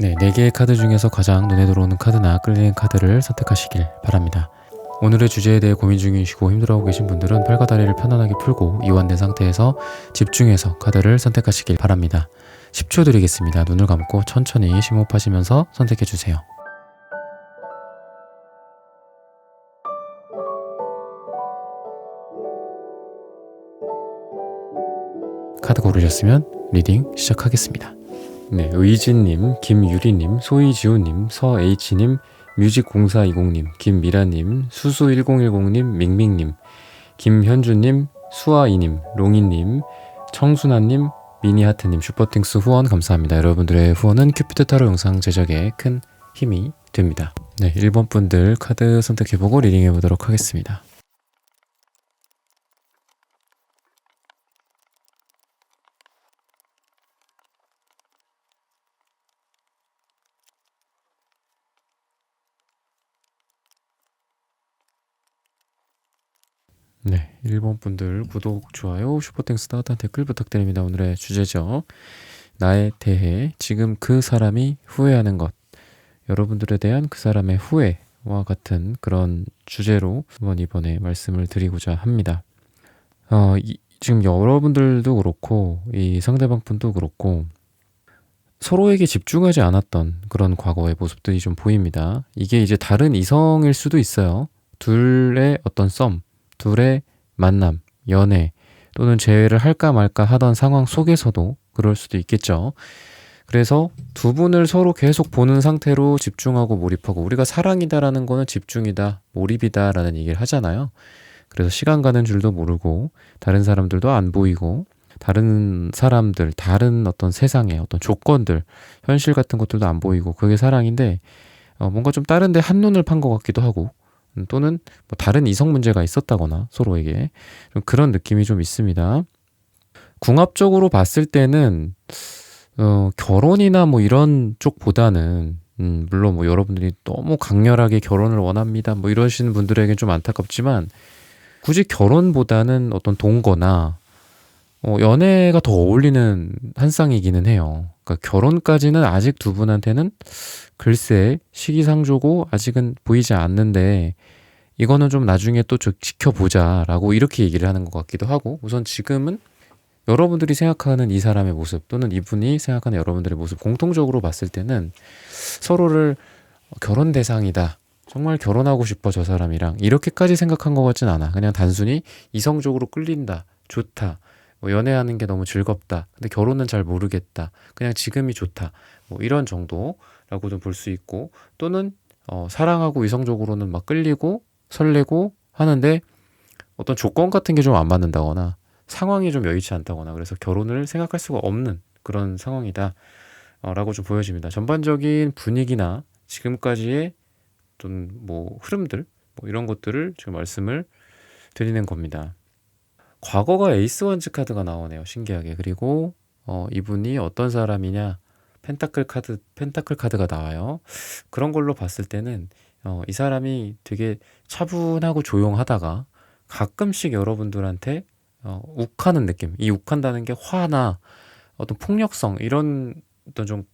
네, 4개의 카드 중에서 가장 눈에 들어오는 카드나 끌리는 카드를 선택하시길 바랍니다. 오늘의 주제에 대해 고민 중이시고 힘들어하고 계신 분들은 팔과 다리를 편안하게 풀고 이완된 상태에서 집중해서 카드를 선택하시길 바랍니다. 10초 드리겠습니다. 눈을 감고 천천히 심호흡하시면서 선택해주세요. 카드 고르셨으면 리딩 시작하겠습니다. 네, 의진님, 김유리님, 소이지호님, 서H님, 뮤직0420님, 김미라님, 수수1010님, 밍밍님, 김현주님, 수아이님, 롱이님, 청순아님, 미니하트님, 슈퍼팅스 후원 감사합니다. 여러분들의 후원은 큐피드 타로 영상 제작에 큰 힘이 됩니다. 네, 1번 분들 카드 선택해보고 리딩해보도록 하겠습니다. 네, 1번 분들 구독, 좋아요, 슈퍼땡스 따뜻한 댓글 부탁드립니다. 오늘의 주제죠. 나에 대해 지금 그 사람이 후회하는 것. 여러분들에 대한 그 사람의 후회와 같은 그런 주제로 한번 이번에 말씀을 드리고자 합니다. 지금 여러분들도 그렇고 이 상대방 분도 그렇고 서로에게 집중하지 않았던 그런 과거의 모습들이 좀 보입니다. 이게 이제 다른 이성일 수도 있어요. 둘의 어떤 썸, 둘의 만남, 연애 또는 재회를 할까 말까 하던 상황 속에서도 그럴 수도 있겠죠. 그래서 두 분을 서로 계속 보는 상태로 집중하고 몰입하고, 우리가 사랑이다라는 거는 집중이다, 몰입이다라는 얘기를 하잖아요. 그래서 시간 가는 줄도 모르고 다른 사람들도 안 보이고 다른 사람들, 다른 어떤 세상의 어떤 조건들, 현실 같은 것들도 안 보이고 그게 사랑인데 뭔가 좀 다른 데 한눈을 판 것 같기도 하고 또는 뭐 다른 이성 문제가 있었다거나 서로에게 좀 그런 느낌이 좀 있습니다. 궁합적으로 봤을 때는 결혼이나 뭐 이런 쪽보다는 물론 뭐 여러분들이 너무 강렬하게 결혼을 원합니다 뭐 이러시는 분들에겐 좀 안타깝지만 굳이 결혼보다는 어떤 동거나 연애가 더 어울리는 한 쌍이기는 해요. 그러니까 결혼까지는 아직 두 분한테는 글쎄 시기상조고 아직은 보이지 않는데 이거는 좀 나중에 또 지켜보자라고 이렇게 얘기를 하는 것 같기도 하고, 우선 지금은 여러분들이 생각하는 이 사람의 모습 또는 이분이 생각하는 여러분들의 모습 공통적으로 봤을 때는 서로를 결혼 대상이다, 정말 결혼하고 싶어 저 사람이랑, 이렇게까지 생각한 것 같진 않아. 그냥 단순히 이성적으로 끌린다, 좋다, 뭐 연애하는 게 너무 즐겁다, 근데 결혼은 잘 모르겠다, 그냥 지금이 좋다, 뭐 이런 정도라고도 볼 수 있고, 또는 사랑하고 이성적으로는 막 끌리고 설레고 하는데 어떤 조건 같은 게 좀 안 맞는다거나 상황이 좀 여의치 않다거나 그래서 결혼을 생각할 수가 없는 그런 상황이다 라고 좀 보여집니다. 전반적인 분위기나 지금까지의 어떤 뭐 흐름들 뭐 이런 것들을 지금 말씀을 드리는 겁니다. 과거가 에이스 원즈 카드가 나오네요. 신기하게. 그리고 이분이 어떤 사람이냐, 펜타클 카드가 나와요. 그런 걸로 봤을 때는 이 사람이 되게 차분하고 조용하다가 가끔씩 여러분들한테 욱하는 느낌. 이 욱한다는 게 화나 어떤 폭력성 이런 어떤 좀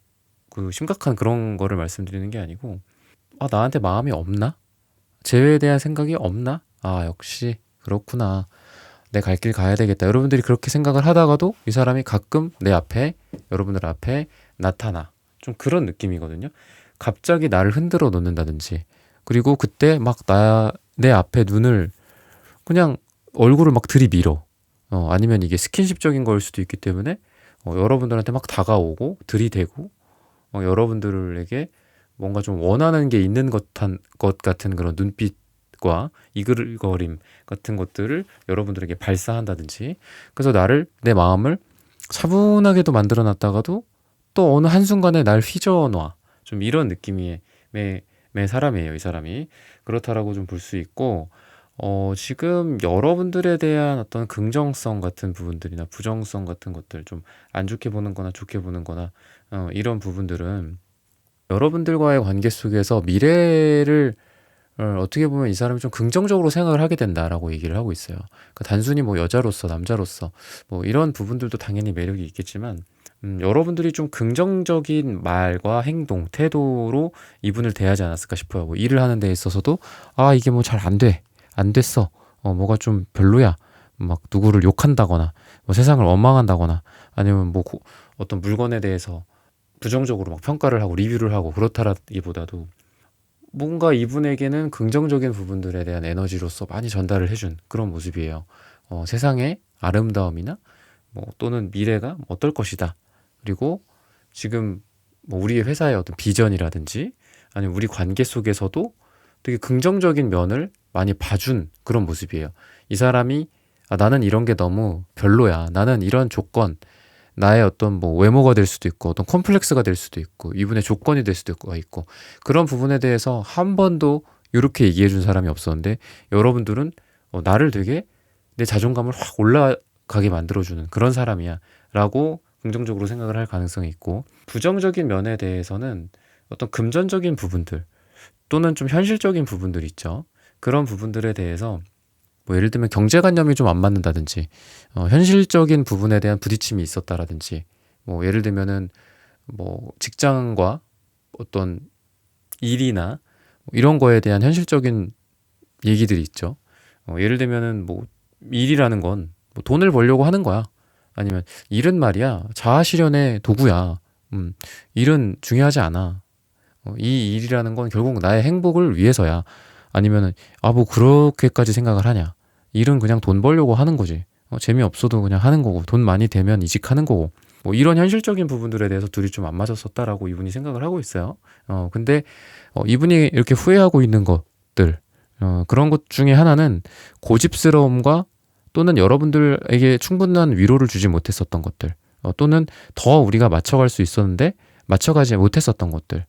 그 심각한 그런 거를 말씀드리는 게 아니고, 나한테 마음이 없나? 재회에 대한 생각이 없나? 역시 그렇구나, 내 갈 길 가야 되겠다, 여러분들이 그렇게 생각을 하다가도 이 사람이 가끔 내 앞에, 여러분들 앞에 나타나. 좀 그런 느낌이거든요. 갑자기 나를 흔들어 놓는다든지, 그리고 그때 막 내 앞에 눈을 그냥 얼굴을 막 들이밀어. 아니면 이게 스킨십적인 거일 수도 있기 때문에 여러분들한테 막 다가오고 들이대고 여러분들에게 뭔가 좀 원하는 게 있는 것 같은 그런 눈빛과 이글거림 같은 것들을 여러분들에게 발사한다든지, 그래서 내 마음을 차분하게도 만들어 놨다가도 또 어느 한순간에 날 휘저어놔. 좀 이런 느낌의 매 사람이에요, 이 사람이. 그렇다라고 좀 볼 수 있고, 지금 여러분들에 대한 어떤 긍정성 같은 부분들이나 부정성 같은 것들, 좀 안 좋게 보는 거나 좋게 보는 거나 이런 부분들은 여러분들과의 관계 속에서 미래를 어떻게 보면 이 사람이 좀 긍정적으로 생각을 하게 된다라고 얘기를 하고 있어요. 그러니까 단순히 뭐 여자로서 남자로서 뭐 이런 부분들도 당연히 매력이 있겠지만 여러분들이 좀 긍정적인 말과 행동, 태도로 이분을 대하지 않았을까 싶어요. 뭐 일을 하는 데 있어서도 이게 뭐 잘 안 돼. 안 됐어. 뭐가 좀 별로야. 막 누구를 욕한다거나 뭐 세상을 원망한다거나 아니면 뭐 어떤 물건에 대해서 부정적으로 막 평가를 하고 리뷰를 하고 그렇다라기보다도 뭔가 이분에게는 긍정적인 부분들에 대한 에너지로서 많이 전달을 해준 그런 모습이에요. 세상의 아름다움이나 뭐 또는 미래가 어떨 것이다. 그리고 지금 뭐 우리의 회사의 어떤 비전이라든지 아니면 우리 관계 속에서도 되게 긍정적인 면을 많이 봐준 그런 모습이에요. 이 사람이 나는 이런 게 너무 별로야. 나는 이런 조건, 나의 어떤 뭐 외모가 될 수도 있고 어떤 컴플렉스가 될 수도 있고 이분의 조건이 될 수도 있고 그런 부분에 대해서 한 번도 이렇게 얘기해 준 사람이 없었는데 여러분들은 나를 되게 내 자존감을 확 올라가게 만들어주는 그런 사람이야 라고 긍정적으로 생각을 할 가능성이 있고 부정적인 면에 대해서는 어떤 금전적인 부분들 또는 좀 현실적인 부분들 있죠. 그런 부분들에 대해서 뭐 예를 들면 경제관념이 좀 안 맞는다든지 현실적인 부분에 대한 부딪힘이 있었다라든지 뭐 예를 들면은 뭐 직장과 어떤 일이나 뭐 이런 거에 대한 현실적인 얘기들이 있죠. 예를 들면은 뭐 일이라는 건 뭐 돈을 벌려고 하는 거야. 아니면 일은 말이야 자아실현의 도구야. 일은 중요하지 않아. 이 일이라는 건 결국 나의 행복을 위해서야. 아니면은 뭐 그렇게까지 생각을 하냐. 일은 그냥 돈 벌려고 하는 거지. 재미없어도 그냥 하는 거고 돈 많이 되면 이직하는 거고 뭐 이런 현실적인 부분들에 대해서 둘이 좀 안 맞았었다라고 이분이 생각을 하고 있어요. 근데 이분이 이렇게 후회하고 있는 것들 그런 것 중에 하나는 고집스러움과 또는 여러분들에게 충분한 위로를 주지 못했었던 것들 또는 더 우리가 맞춰갈 수 있었는데 맞춰가지 못했었던 것들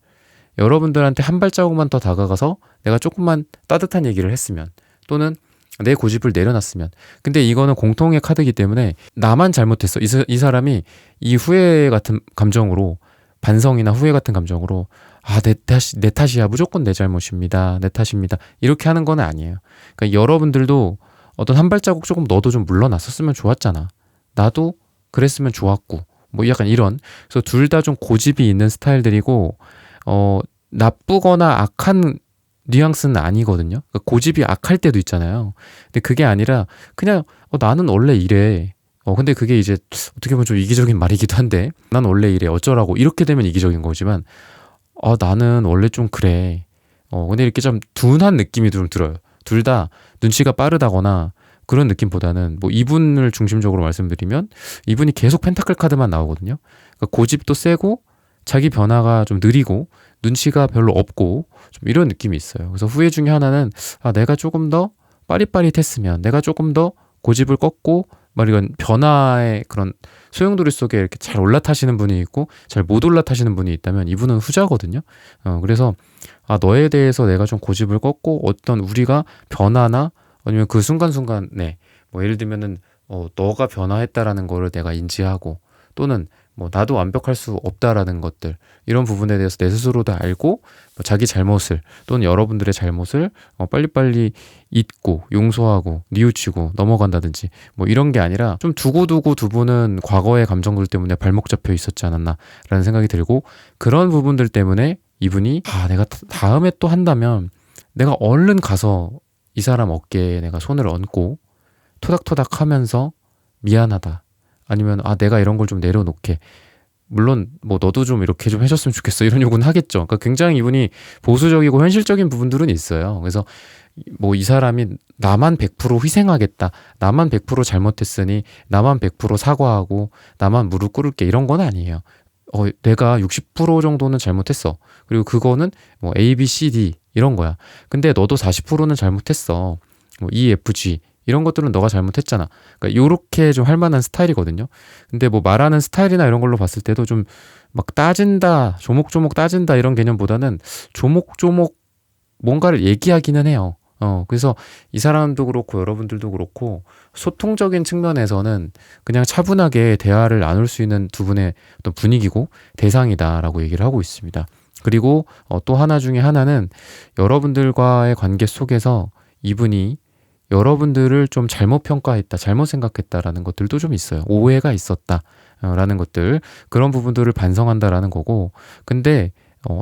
여러분들한테 한 발자국만 더 다가가서 내가 조금만 따뜻한 얘기를 했으면 또는 내 고집을 내려놨으면 근데 이거는 공통의 카드이기 때문에 나만 잘못했어 이 사람이 이 후회 같은 감정으로 반성이나 후회 같은 감정으로 내 탓이야 무조건 내 잘못입니다 내 탓입니다 이렇게 하는 건 아니에요. 그러니까 여러분들도 어떤 한 발자국 조금 너도 좀 물러났었으면 좋았잖아 나도 그랬으면 좋았고 뭐 약간 이런 그래서 둘 다 좀 고집이 있는 스타일들이고 나쁘거나 악한 뉘앙스는 아니거든요. 그러니까 고집이 악할 때도 있잖아요. 근데 그게 아니라 그냥 나는 원래 이래. 근데 그게 이제 어떻게 보면 좀 이기적인 말이기도 한데 난 원래 이래 어쩌라고 이렇게 되면 이기적인 거지만 나는 원래 좀 그래. 근데 이렇게 좀 둔한 느낌이 좀 들어요. 둘 다 눈치가 빠르다거나 그런 느낌보다는 뭐 이분을 중심적으로 말씀드리면 이분이 계속 펜타클 카드만 나오거든요. 그러니까 고집도 세고 자기 변화가 좀 느리고 눈치가 별로 없고 좀 이런 느낌이 있어요. 그래서 후회 중에 하나는 내가 조금 더 빠릿빠릿했으면 내가 조금 더 고집을 꺾고 이런 변화의 그런 소용돌이 속에 이렇게 잘 올라타시는 분이 있고 잘 못 올라타시는 분이 있다면 이분은 후자거든요. 그래서 너에 대해서 내가 좀 고집을 꺾고 어떤 우리가 변화나 아니면 그 순간순간에 뭐 예를 들면은 너가 변화했다라는 거를 내가 인지하고 또는 뭐 나도 완벽할 수 없다라는 것들 이런 부분에 대해서 내 스스로도 알고 뭐 자기 잘못을 또는 여러분들의 잘못을 빨리빨리 잊고 용서하고 뉘우치고 넘어간다든지 뭐 이런 게 아니라 좀 두고두고 두 분은 과거의 감정들 때문에 발목 잡혀 있었지 않았나라는 생각이 들고 그런 부분들 때문에 이분이 내가 다음에 또 한다면 내가 얼른 가서 이 사람 어깨에 내가 손을 얹고 토닥토닥 하면서 미안하다 아니면 내가 이런 걸 좀 내려놓게 물론 뭐 너도 좀 이렇게 좀 해줬으면 좋겠어 이런 요구는 하겠죠. 그러니까 굉장히 이분이 보수적이고 현실적인 부분들은 있어요. 그래서 뭐 이 사람이 나만 100% 희생하겠다 나만 100% 잘못했으니 나만 100% 사과하고 나만 무릎 꿇을게 이런 건 아니에요. 내가 60% 정도는 잘못했어. 그리고 그거는 뭐 A, B, C, D 이런 거야. 근데 너도 40%는 잘못했어. 뭐 E, F, G 이런 것들은 너가 잘못했잖아. 그러니까 요렇게 좀 할 만한 스타일이거든요. 근데 뭐 말하는 스타일이나 이런 걸로 봤을 때도 좀 막 따진다, 조목조목 따진다 이런 개념보다는 조목조목 뭔가를 얘기하기는 해요. 그래서 이 사람도 그렇고 여러분들도 그렇고 소통적인 측면에서는 그냥 차분하게 대화를 나눌 수 있는 두 분의 어떤 분위기고 대상이다라고 얘기를 하고 있습니다. 그리고 또 하나 중에 하나는 여러분들과의 관계 속에서 이분이 여러분들을 좀 잘못 평가했다, 잘못 생각했다라는 것들도 좀 있어요. 오해가 있었다. 라는 것들, 그런 부분들을 반성한다라는 거고, 근데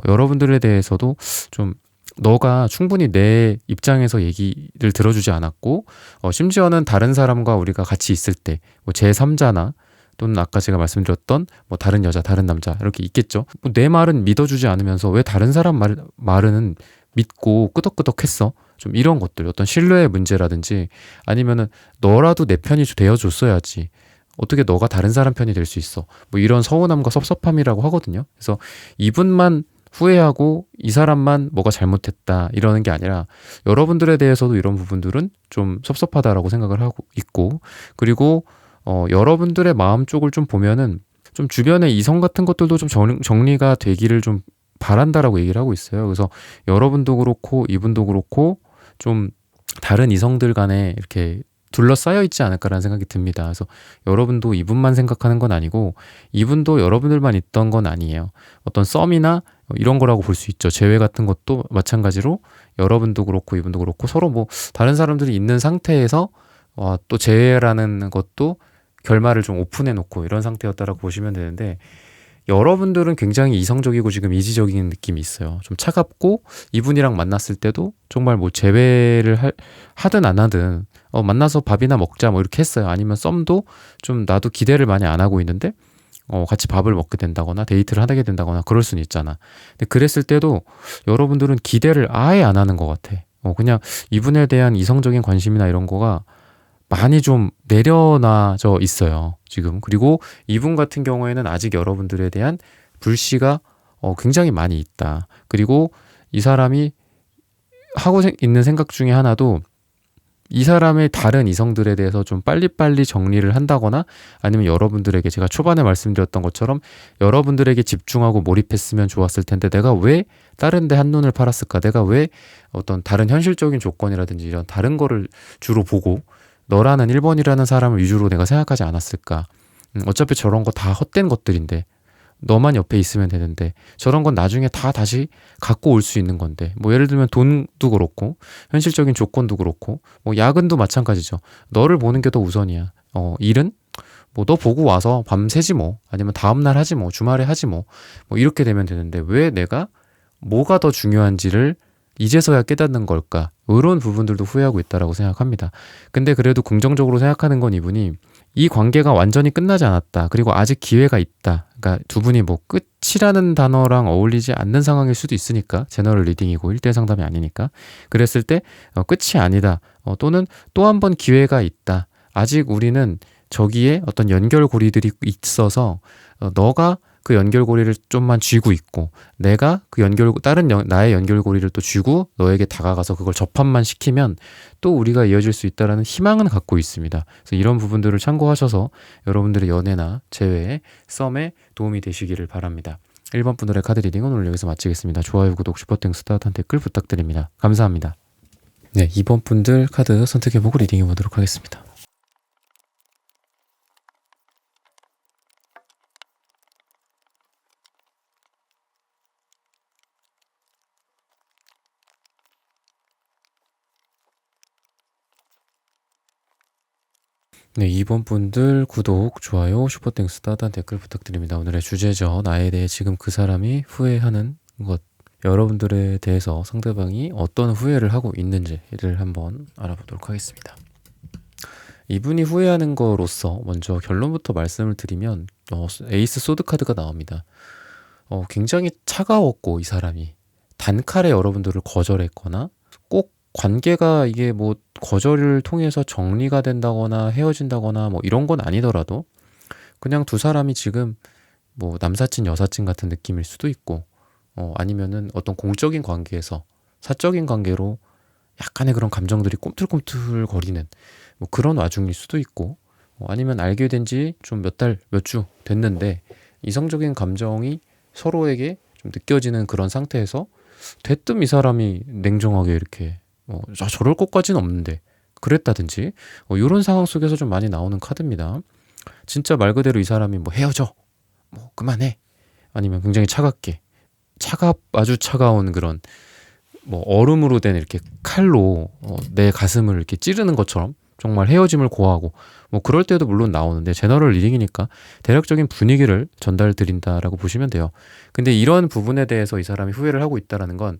여러분들에 대해서도 좀 너가 충분히 내 입장에서 얘기를 들어주지 않았고, 심지어는 다른 사람과 우리가 같이 있을 때, 뭐 제3자나 또는 아까 제가 말씀드렸던 뭐 다른 여자, 다른 남자 이렇게 있겠죠. 뭐내 말은 믿어주지 않으면서 왜 다른 사람 말은 믿고 끄덕끄덕했어? 좀 이런 것들, 어떤 신뢰의 문제라든지 아니면은 너라도 내 편이 되어줬어야지. 어떻게 너가 다른 사람 편이 될 수 있어? 뭐 이런 서운함과 섭섭함이라고 하거든요. 그래서 이분만 후회하고 이 사람만 뭐가 잘못했다 이러는 게 아니라 여러분들에 대해서도 이런 부분들은 좀 섭섭하다라고 생각을 하고 있고, 그리고 여러분들의 마음 쪽을 좀 보면은 좀 주변의 이성 같은 것들도 좀 정리가 되기를 좀 바란다라고 얘기를 하고 있어요. 그래서 여러분도 그렇고 이분도 그렇고 좀 다른 이성들 간에 이렇게 둘러싸여 있지 않을까라는 생각이 듭니다. 그래서 여러분도 이분만 생각하는 건 아니고 이분도 여러분들만 있던 건 아니에요. 어떤 썸이나 이런 거라고 볼 수 있죠. 재회 같은 것도 마찬가지로 여러분도 그렇고 이분도 그렇고 서로 뭐 다른 사람들이 있는 상태에서 또 재회라는 것도 결말을 좀 오픈해 놓고 이런 상태였다라고 보시면 되는데, 여러분들은 굉장히 이성적이고 지금 이지적인 느낌이 있어요. 좀 차갑고 이분이랑 만났을 때도 정말 뭐 재회를 하든 안 하든 만나서 밥이나 먹자 뭐 이렇게 했어요. 아니면 썸도 좀 나도 기대를 많이 안 하고 있는데 같이 밥을 먹게 된다거나 데이트를 하게 된다거나 그럴 수는 있잖아. 근데 그랬을 때도 여러분들은 기대를 아예 안 하는 것 같아. 그냥 이분에 대한 이성적인 관심이나 이런 거가 많이 좀 내려놔져 있어요, 지금. 그리고 이분 같은 경우에는 아직 여러분들에 대한 불씨가 굉장히 많이 있다. 그리고 이 사람이 하고 있는 생각 중에 하나도 이 사람의 다른 이성들에 대해서 좀 빨리빨리 정리를 한다거나 아니면 여러분들에게, 제가 초반에 말씀드렸던 것처럼 여러분들에게 집중하고 몰입했으면 좋았을 텐데 내가 왜 다른 데 한눈을 팔았을까? 내가 왜 어떤 다른 현실적인 조건이라든지 이런 다른 거를 주로 보고 너라는 1번이라는 사람을 위주로 내가 생각하지 않았을까? 어차피 저런 거 다 헛된 것들인데 너만 옆에 있으면 되는데 저런 건 나중에 다 다시 갖고 올 수 있는 건데, 뭐 예를 들면 돈도 그렇고 현실적인 조건도 그렇고 뭐 야근도 마찬가지죠. 너를 보는 게 더 우선이야. 일은 뭐 너 보고 와서 밤새지 뭐, 아니면 다음날 하지 뭐, 주말에 하지 뭐 이렇게 되면 되는데 왜 내가 뭐가 더 중요한지를 이제서야 깨닫는 걸까? 이런 부분들도 후회하고 있다라고 생각합니다. 근데 그래도 긍정적으로 생각하는 건 이분이 이 관계가 완전히 끝나지 않았다. 그리고 아직 기회가 있다. 그러니까 두 분이 뭐 끝이라는 단어랑 어울리지 않는 상황일 수도 있으니까, 제너럴 리딩이고 1대1 상담이 아니니까. 그랬을 때 끝이 아니다. 또는 또 한 번 기회가 있다. 아직 우리는 저기에 어떤 연결고리들이 있어서 너가 그 연결고리를 좀만 쥐고 있고 내가 그 나의 연결고리를 또 쥐고 너에게 다가가서 그걸 접합만 시키면 또 우리가 이어질 수 있다라는 희망은 갖고 있습니다. 그래서 이런 부분들을 참고하셔서 여러분들의 연애나 재회에, 썸에 도움이 되시기를 바랍니다. 1번 분들의 카드 리딩은 오늘 여기서 마치겠습니다. 좋아요, 구독, 슈퍼땡스, 따뜻한 댓글 부탁드립니다. 감사합니다. 네, 2번 분들 카드 선택해보고 리딩해보도록 하겠습니다. 네, 2번 분들 구독, 좋아요, 슈퍼땡스, 따뜻한 댓글 부탁드립니다. 오늘의 주제죠. 나에 대해 지금 그 사람이 후회하는 것. 여러분들에 대해서 상대방이 어떤 후회를 하고 있는지를 한번 알아보도록 하겠습니다. 이분이 후회하는 거로서 먼저 결론부터 말씀을 드리면 에이스 소드 카드가 나옵니다. 굉장히 차가웠고 이 사람이 단칼에 여러분들을 거절했거나, 꼭 관계가 이게 뭐 거절을 통해서 정리가 된다거나 헤어진다거나 뭐 이런 건 아니더라도 그냥 두 사람이 지금 뭐 남사친 여사친 같은 느낌일 수도 있고, 아니면은 어떤 공적인 관계에서 사적인 관계로 약간의 그런 감정들이 꿈틀꿈틀 거리는 뭐 그런 와중일 수도 있고, 아니면 알게 된 지 좀 몇 달, 몇 주 됐는데 이성적인 감정이 서로에게 좀 느껴지는 그런 상태에서 대뜸 이 사람이 냉정하게 이렇게 저럴 것까지는 없는데 그랬다든지 이런 상황 속에서 좀 많이 나오는 카드입니다. 진짜 말 그대로 이 사람이 뭐 헤어져, 뭐 그만해, 아니면 굉장히 차갑게 아주 차가운 그런 뭐 얼음으로 된 이렇게 칼로 내 가슴을 이렇게 찌르는 것처럼 정말 헤어짐을 고하고 뭐 그럴 때도 물론 나오는데 제너럴 리딩이니까 대략적인 분위기를 전달 드린다라고 보시면 돼요. 근데 이런 부분에 대해서 이 사람이 후회를 하고 있다라는 건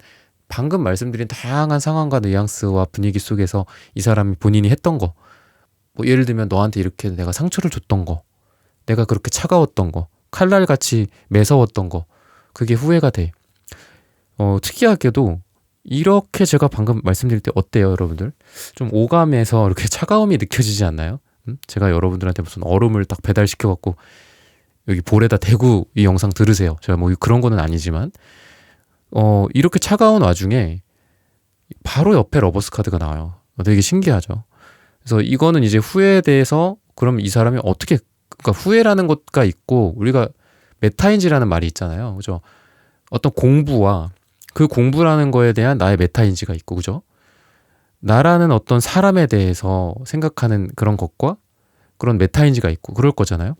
방금 말씀드린 다양한 상황과 뉘앙스와 분위기 속에서 이 사람이 본인이 했던 거, 뭐 예를 들면 너한테 이렇게 내가 상처를 줬던 거, 내가 그렇게 차가웠던 거, 칼날같이 매서웠던 거, 그게 후회가 돼. 특이하게도 이렇게 제가 방금 말씀드릴 때 어때요, 여러분들? 좀 오감에서 이렇게 차가움이 느껴지지 않나요? 제가 여러분들한테 무슨 얼음을 딱 배달시켜갖고 여기 볼에다 대고 이 영상 들으세요. 제가 뭐 그런 거는 아니지만 이렇게 차가운 와중에 바로 옆에 러버스 카드가 나와요. 되게 신기하죠. 그래서 이거는 이제 후회에 대해서 그럼 이 사람이 어떻게, 그러니까 후회라는 것가 있고 우리가 메타인지라는 말이 있잖아요. 그죠? 어떤 공부와 그 공부라는 거에 대한 나의 메타인지가 있고, 그죠? 나라는 어떤 사람에 대해서 생각하는 그런 것과 그런 메타인지가 있고 그럴 거잖아요.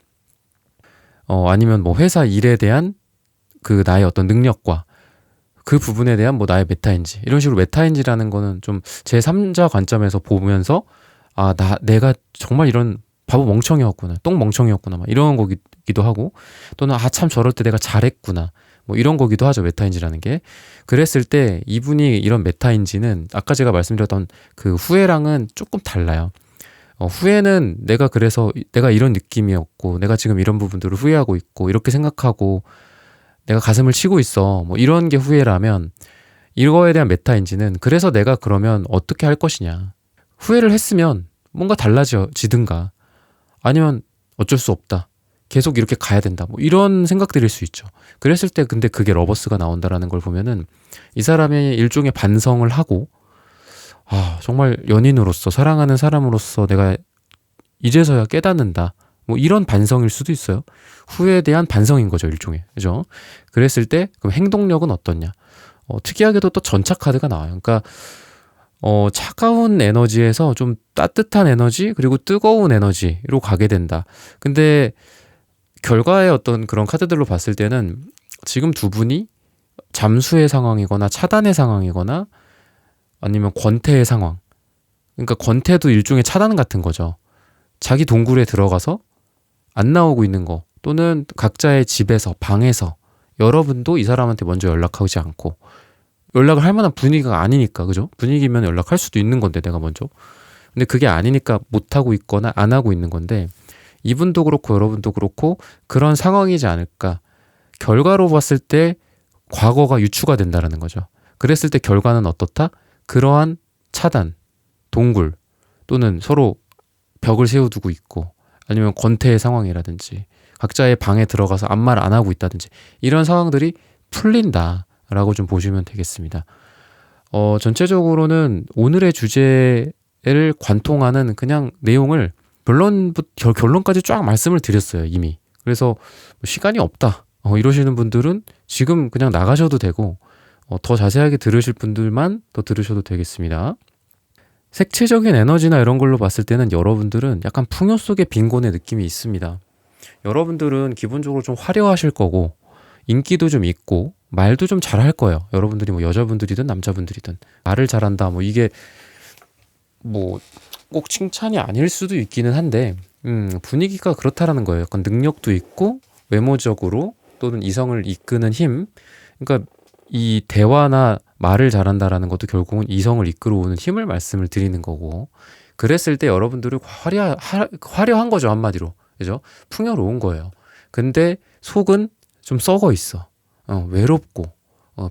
아니면 뭐 회사 일에 대한 그 나의 어떤 능력과 그 부분에 대한 뭐 나의 메타인지, 이런 식으로 메타인지라는 거는 좀 제3자 관점에서 보면서 내가 정말 이런 바보 멍청이였구나, 똥 멍청이였구나, 막 이런 거기도 하고, 또는 참 저럴 때 내가 잘했구나, 뭐 이런 거기도 하죠, 메타인지라는 게. 그랬을 때 이분이 이런 메타인지는 아까 제가 말씀드렸던 그 후회랑은 조금 달라요. 후회는 그래서 내가 이런 느낌이었고 내가 지금 이런 부분들을 후회하고 있고 이렇게 생각하고 내가 가슴을 치고 있어, 뭐 이런 게 후회라면, 이거에 대한 메타인지는 그래서 내가 그러면 어떻게 할 것이냐, 후회를 했으면 뭔가 달라지든가 아니면 어쩔 수 없다, 계속 이렇게 가야 된다, 뭐 이런 생각들일 수 있죠. 그랬을 때 근데 그게 러버스가 나온다라는 걸 보면은 이 사람이 일종의 반성을 하고, 정말 연인으로서, 사랑하는 사람으로서 내가 이제서야 깨닫는다, 뭐 이런 반성일 수도 있어요. 후회에 대한 반성인 거죠, 일종의. 그죠? 그랬을 때 그럼 행동력은 어떻냐? 특이하게도 또 전차 카드가 나와요. 그러니까 차가운 에너지에서 좀 따뜻한 에너지, 그리고 뜨거운 에너지로 가게 된다. 근데 결과의 어떤 그런 카드들로 봤을 때는 지금 두 분이 잠수의 상황이거나 차단의 상황이거나 아니면 권태의 상황. 그러니까 권태도 일종의 차단 같은 거죠. 자기 동굴에 들어가서 안 나오고 있는 거, 또는 각자의 집에서, 방에서 여러분도 이 사람한테 먼저 연락하지 않고, 연락을 할 만한 분위기가 아니니까, 그죠? 분위기면 연락할 수도 있는 건데 내가 먼저. 근데 그게 아니니까 못하고 있거나 안 하고 있는 건데, 이분도 그렇고 여러분도 그렇고 그런 상황이지 않을까. 결과로 봤을 때 과거가 유추가 된다라는 거죠. 그랬을 때 결과는 어떻다? 그러한 차단, 동굴, 또는 서로 벽을 세워두고 있고, 아니면 권태의 상황이라든지 각자의 방에 들어가서 아무 말 안 하고 있다든지 이런 상황들이 풀린다라고 좀 보시면 되겠습니다. 전체적으로는 오늘의 주제를 관통하는 그냥 내용을 결론까지 쫙 말씀을 드렸어요, 이미. 그래서 시간이 없다 이러시는 분들은 지금 그냥 나가셔도 되고, 더 자세하게 들으실 분들만 더 들으셔도 되겠습니다. 색채적인 에너지나 이런 걸로 봤을 때는 여러분들은 약간 풍요 속의 빈곤의 느낌이 있습니다. 여러분들은 기본적으로 좀 화려하실 거고, 인기도 좀 있고, 말도 좀 잘할 거예요. 여러분들이 뭐 여자분들이든 남자분들이든 말을 잘한다, 뭐 이게 뭐 꼭 칭찬이 아닐 수도 있기는 한데 분위기가 그렇다라는 거예요. 약간 능력도 있고 외모적으로 또는 이성을 이끄는 힘, 그러니까 이 대화나 말을 잘한다라는 것도 결국은 이성을 이끌어오는 힘을 말씀을 드리는 거고, 그랬을 때 여러분들은 화려한 거죠, 한마디로. 그죠? 풍요로운 거예요. 근데 속은 좀 썩어 있어. 외롭고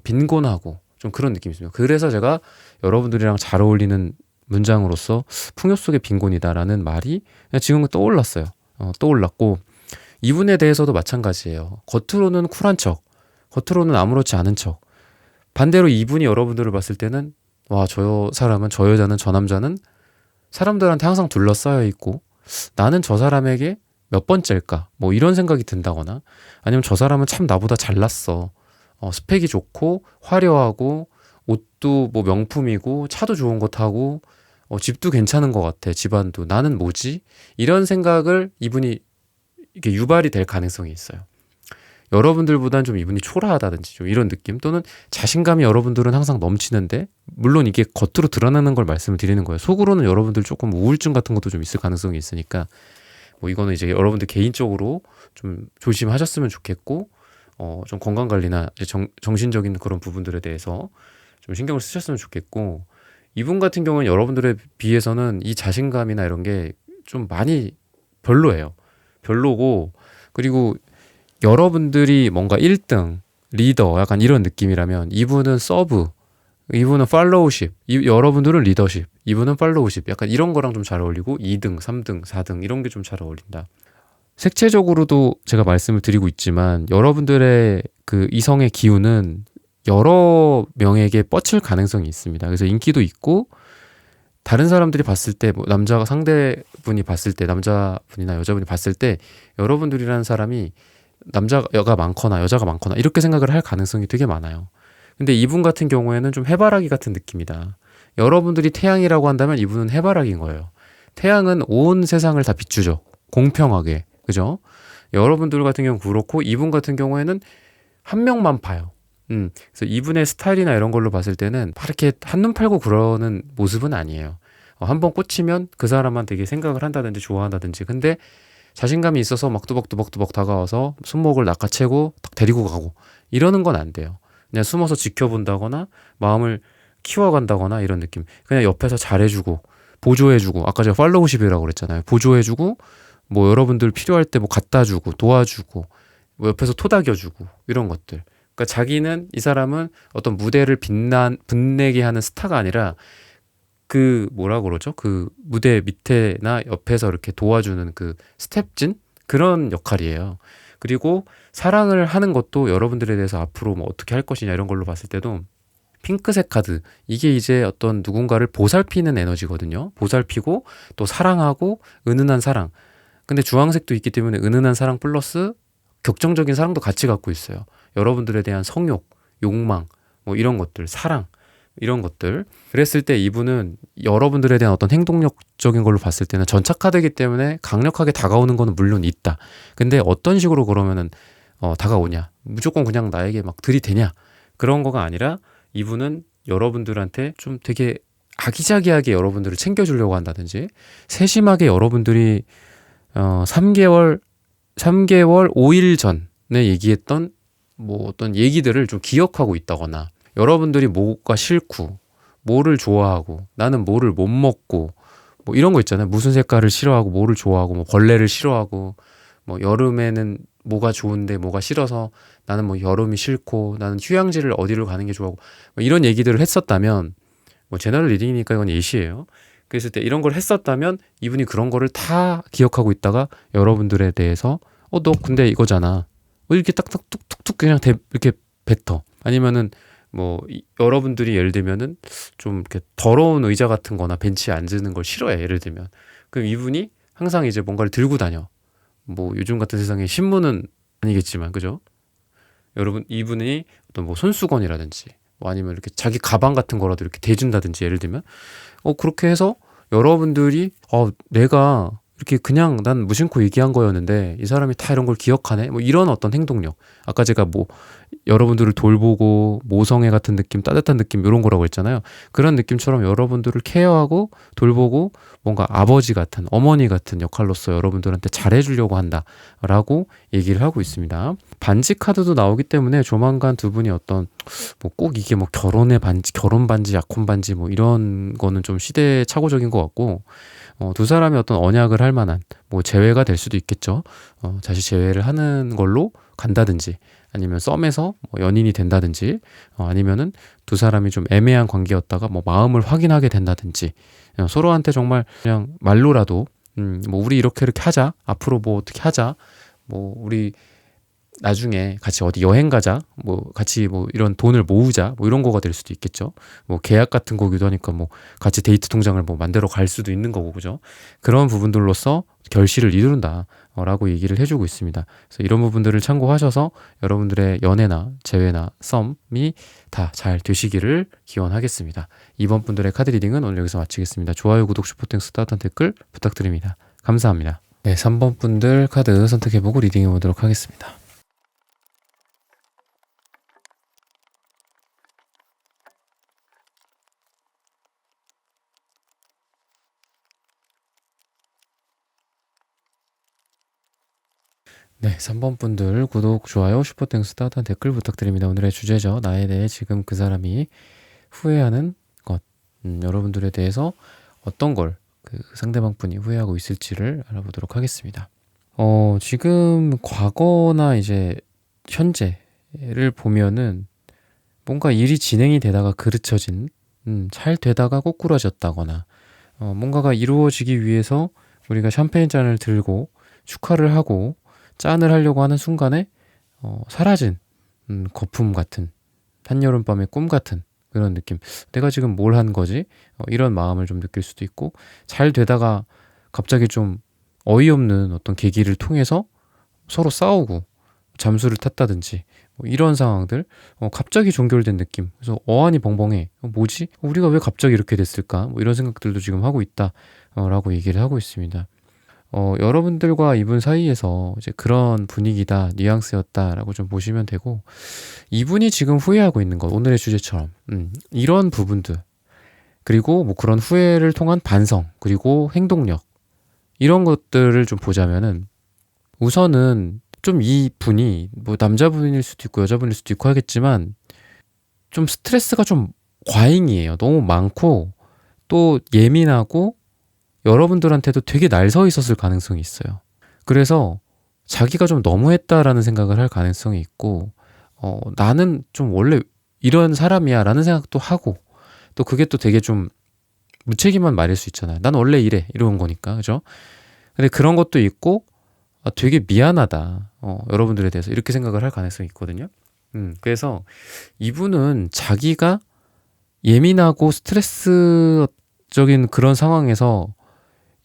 빈곤하고 좀 그런 느낌이 있습니다. 그래서 제가 여러분들이랑 잘 어울리는 문장으로서 풍요 속의 빈곤이다라는 말이 그냥 지금 떠올랐어요. 떠올랐고, 이분에 대해서도 마찬가지예요. 겉으로는 쿨한 척, 겉으로는 아무렇지 않은 척. 반대로 이분이 여러분들을 봤을 때는 저 사람은, 저 여자는, 저 남자는 사람들한테 항상 둘러싸여 있고 나는 저 사람에게 몇 번째일까, 뭐 이런 생각이 든다거나, 아니면 저 사람은 참 나보다 잘났어, 스펙이 좋고 화려하고 옷도 뭐 명품이고 차도 좋은 거 타고 집도 괜찮은 것 같아, 집안도, 나는 뭐지? 이런 생각을 이분이 이게 유발이 될 가능성이 있어요. 여러분들보다는 좀 이분이 초라하다든지 좀 이런 느낌, 또는 자신감이 여러분들은 항상 넘치는데, 물론 이게 겉으로 드러나는 걸 말씀을 드리는 거예요. 속으로는 여러분들 조금 우울증 같은 것도 좀 있을 가능성이 있으니까 뭐 이거는 이제 여러분들 개인적으로 좀 조심하셨으면 좋겠고, 좀 건강 관리나 정신적인 그런 부분들에 대해서 좀 신경을 쓰셨으면 좋겠고, 이분 같은 경우는 여러분들에 비해서는 이 자신감이나 이런 게 좀 많이 별로예요. 별로고, 그리고 여러분들이 뭔가 1등, 리더 약간 이런 느낌이라면 이분은 서브, 이분은 팔로우십, 여러분들은 리더십, 이분은 팔로우십, 약간 이런 거랑 좀 잘 어울리고 2등, 3등, 4등 이런 게 좀 잘 어울린다. 색채적으로도 제가 말씀을 드리고 있지만 여러분들의 그 이성의 기운은 여러 명에게 뻗칠 가능성이 있습니다. 그래서 인기도 있고, 다른 사람들이 봤을 때, 뭐 남자가 상대분이 봤을 때, 남자분이나 여자분이 봤을 때 여러분들이라는 사람이 남자가 많거나 여자가 많거나 이렇게 생각을 할 가능성이 되게 많아요. 근데 이분 같은 경우에는 좀 해바라기 같은 느낌이다. 여러분들이 태양이라고 한다면 이분은 해바라기인 거예요. 태양은 온 세상을 다 비추죠. 공평하게. 그죠? 여러분들 같은 경우는 그렇고, 이분 같은 경우에는 한 명만 봐요. 그래서 이분의 스타일이나 이런 걸로 봤을 때는 막 이렇게 한눈 팔고 그러는 모습은 아니에요. 한번 꽂히면 그 사람만 되게 생각을 한다든지 좋아한다든지, 근데 자신감이 있어서 막 뚜벅뚜벅 다가와서 손목을 낚아채고 딱 데리고 가고 이러는 건 안 돼요. 그냥 숨어서 지켜본다거나 마음을 키워간다거나 이런 느낌. 그냥 옆에서 잘해주고 보조해주고, 아까 제가 팔로우십이라고 그랬잖아요. 보조해주고, 뭐 여러분들 필요할 때 뭐 갖다주고 도와주고, 뭐 옆에서 토닥여주고 이런 것들. 그러니까 자기는, 이 사람은 어떤 무대를 빛내게 하는 스타가 아니라 그 뭐라 그러죠? 그 무대 밑에나 옆에서 이렇게 도와주는 그 스텝진, 그런 역할이에요. 그리고 사랑을 하는 것도 여러분들에 대해서 앞으로 뭐 어떻게 할 것이냐 이런 걸로 봤을 때도 핑크색 카드, 이게 이제 어떤 누군가를 보살피는 에너지거든요. 보살피고 또 사랑하고 은은한 사랑. 근데 주황색도 있기 때문에 은은한 사랑 플러스 격정적인 사랑도 같이 갖고 있어요. 여러분들에 대한 성욕, 욕망, 뭐 이런 것들, 사랑, 이런 것들. 그랬을 때 이분은 여러분들에 대한 어떤 행동력적인 걸로 봤을 때는 전차카드이기 때문에 강력하게 다가오는 거는 물론 있다. 근데 어떤 식으로 그러면은 다가오냐, 무조건 그냥 나에게 막 들이대냐, 그런 거가 아니라 이분은 여러분들한테 좀 되게 아기자기하게 여러분들을 챙겨주려고 한다든지, 세심하게 여러분들이 3개월 5일 전에 얘기했던 뭐 어떤 얘기들을 좀 기억하고 있다거나, 여러분들이 뭐가 싫고 뭐를 좋아하고 나는 뭐를 못 먹고 뭐 이런 거 있잖아요. 무슨 색깔을 싫어하고 뭐를 좋아하고, 뭐 벌레를 싫어하고, 뭐 여름에는 뭐가 좋은데 뭐가 싫어서 나는 뭐 여름이 싫고, 나는 휴양지를 어디로 가는 게 좋아하고, 뭐 이런 얘기들을 했었다면, 뭐 제너럴 리딩이니까 이건 예시예요. 그랬을 때 이런 걸 했었다면 이분이 그런 거를 다 기억하고 있다가 여러분들에 대해서 너 근데 이거잖아, 이렇게 딱딱 툭툭툭 그냥 이렇게 뱉어. 아니면은 뭐 여러분들이 예를 들면은 좀 이렇게 더러운 의자 같은 거나 벤치에 앉는 걸 싫어해, 예를 들면. 그럼 이분이 항상 이제 뭔가를 들고 다녀. 뭐 요즘 같은 세상에 신문은 아니겠지만, 그죠? 여러분, 이분이 어떤 뭐 손수건이라든지 뭐 아니면 이렇게 자기 가방 같은 거라도 이렇게 대준다든지, 예를 들면 그렇게 해서 여러분들이 내가 이렇게 그냥 난 무심코 얘기한 거였는데 이 사람이 다 이런 걸 기억하네, 뭐 이런 어떤 행동력. 아까 제가 뭐 여러분들을 돌보고 모성애 같은 느낌, 따뜻한 느낌, 이런 거라고 했잖아요. 그런 느낌처럼 여러분들을 케어하고 돌보고 뭔가 아버지 같은, 어머니 같은 역할로서 여러분들한테 잘해주려고 한다라고 얘기를 하고 있습니다. 반지 카드도 나오기 때문에 조만간 두 분이 어떤 뭐 꼭 이게 뭐 결혼 반지, 약혼 반지 뭐 이런 거는 좀 시대착오적인 것 같고, 두 사람이 어떤 언약을 할 만한 뭐 재회가 될 수도 있겠죠. 다시 재회를 하는 걸로 간다든지, 아니면 썸에서 뭐 연인이 된다든지, 아니면은 두 사람이 좀 애매한 관계였다가 뭐 마음을 확인하게 된다든지, 서로한테 정말 그냥 말로라도 뭐 우리 이렇게 하자, 앞으로 뭐 어떻게 하자, 뭐 우리 나중에 같이 어디 여행 가자, 뭐 같이 뭐 이런 돈을 모으자, 뭐 이런 거가 될 수도 있겠죠. 뭐 계약 같은 거기도 하니까 뭐 같이 데이트 통장을 뭐 만들어 갈 수도 있는 거고, 그죠? 그런 부분들로서 결실을 이룬다라고 얘기를 해주고 있습니다. 그래서 이런 부분들을 참고하셔서 여러분들의 연애나 재회나 썸이 다 잘 되시기를 기원하겠습니다. 이번 분들의 카드 리딩은 오늘 여기서 마치겠습니다. 좋아요, 구독, 슈퍼땡스, 따뜻한 댓글 부탁드립니다. 감사합니다. 네, 3번 분들 카드 선택해보고 리딩해보도록 하겠습니다. 네, 3번 분들 구독, 좋아요, 슈퍼땡스 따뜻한 댓글 부탁드립니다. 오늘의 주제죠. 나에 대해 지금 그 사람이 후회하는 것. 여러분들에 대해서 어떤 걸 그 상대방 분이 후회하고 있을지를 알아보도록 하겠습니다. 지금 과거나 이제 현재를 보면은 뭔가 일이 진행이 되다가 그르쳐진, 잘 되다가 꼬꾸라졌다거나, 뭔가가 이루어지기 위해서 우리가 샴페인 잔을 들고 축하를 하고 짠을 하려고 하는 순간에 사라진 거품 같은, 한여름밤의 꿈 같은 그런 느낌. 내가 지금 뭘 한 거지? 이런 마음을 좀 느낄 수도 있고, 잘 되다가 갑자기 좀 어이없는 어떤 계기를 통해서 서로 싸우고 잠수를 탔다든지 뭐 이런 상황들, 갑자기 종결된 느낌. 그래서 어안이 벙벙해. 뭐지? 우리가 왜 갑자기 이렇게 됐을까? 뭐 이런 생각들도 지금 하고 있다 라고 얘기를 하고 있습니다. 여러분들과 이분 사이에서 이제 그런 분위기다, 뉘앙스였다라고 좀 보시면 되고, 이분이 지금 후회하고 있는 것, 오늘의 주제처럼, 이런 부분들, 그리고 뭐 그런 후회를 통한 반성, 그리고 행동력, 이런 것들을 좀 보자면은, 우선은 좀 이 분이, 뭐 남자분일 수도 있고 여자분일 수도 있고 하겠지만, 좀 스트레스가 좀 과잉이에요. 너무 많고, 또 예민하고, 여러분들한테도 되게 날 서 있었을 가능성이 있어요. 그래서 자기가 좀 너무했다라는 생각을 할 가능성이 있고, 나는 좀 원래 이런 사람이야 라는 생각도 하고, 또 그게 또 되게 좀 무책임한 말일 수 있잖아요. 난 원래 이래, 이런 거니까. 그죠? 근데 그런 것도 있고, 되게 미안하다. 여러분들에 대해서 이렇게 생각을 할 가능성이 있거든요. 그래서 이분은 자기가 예민하고 스트레스적인 그런 상황에서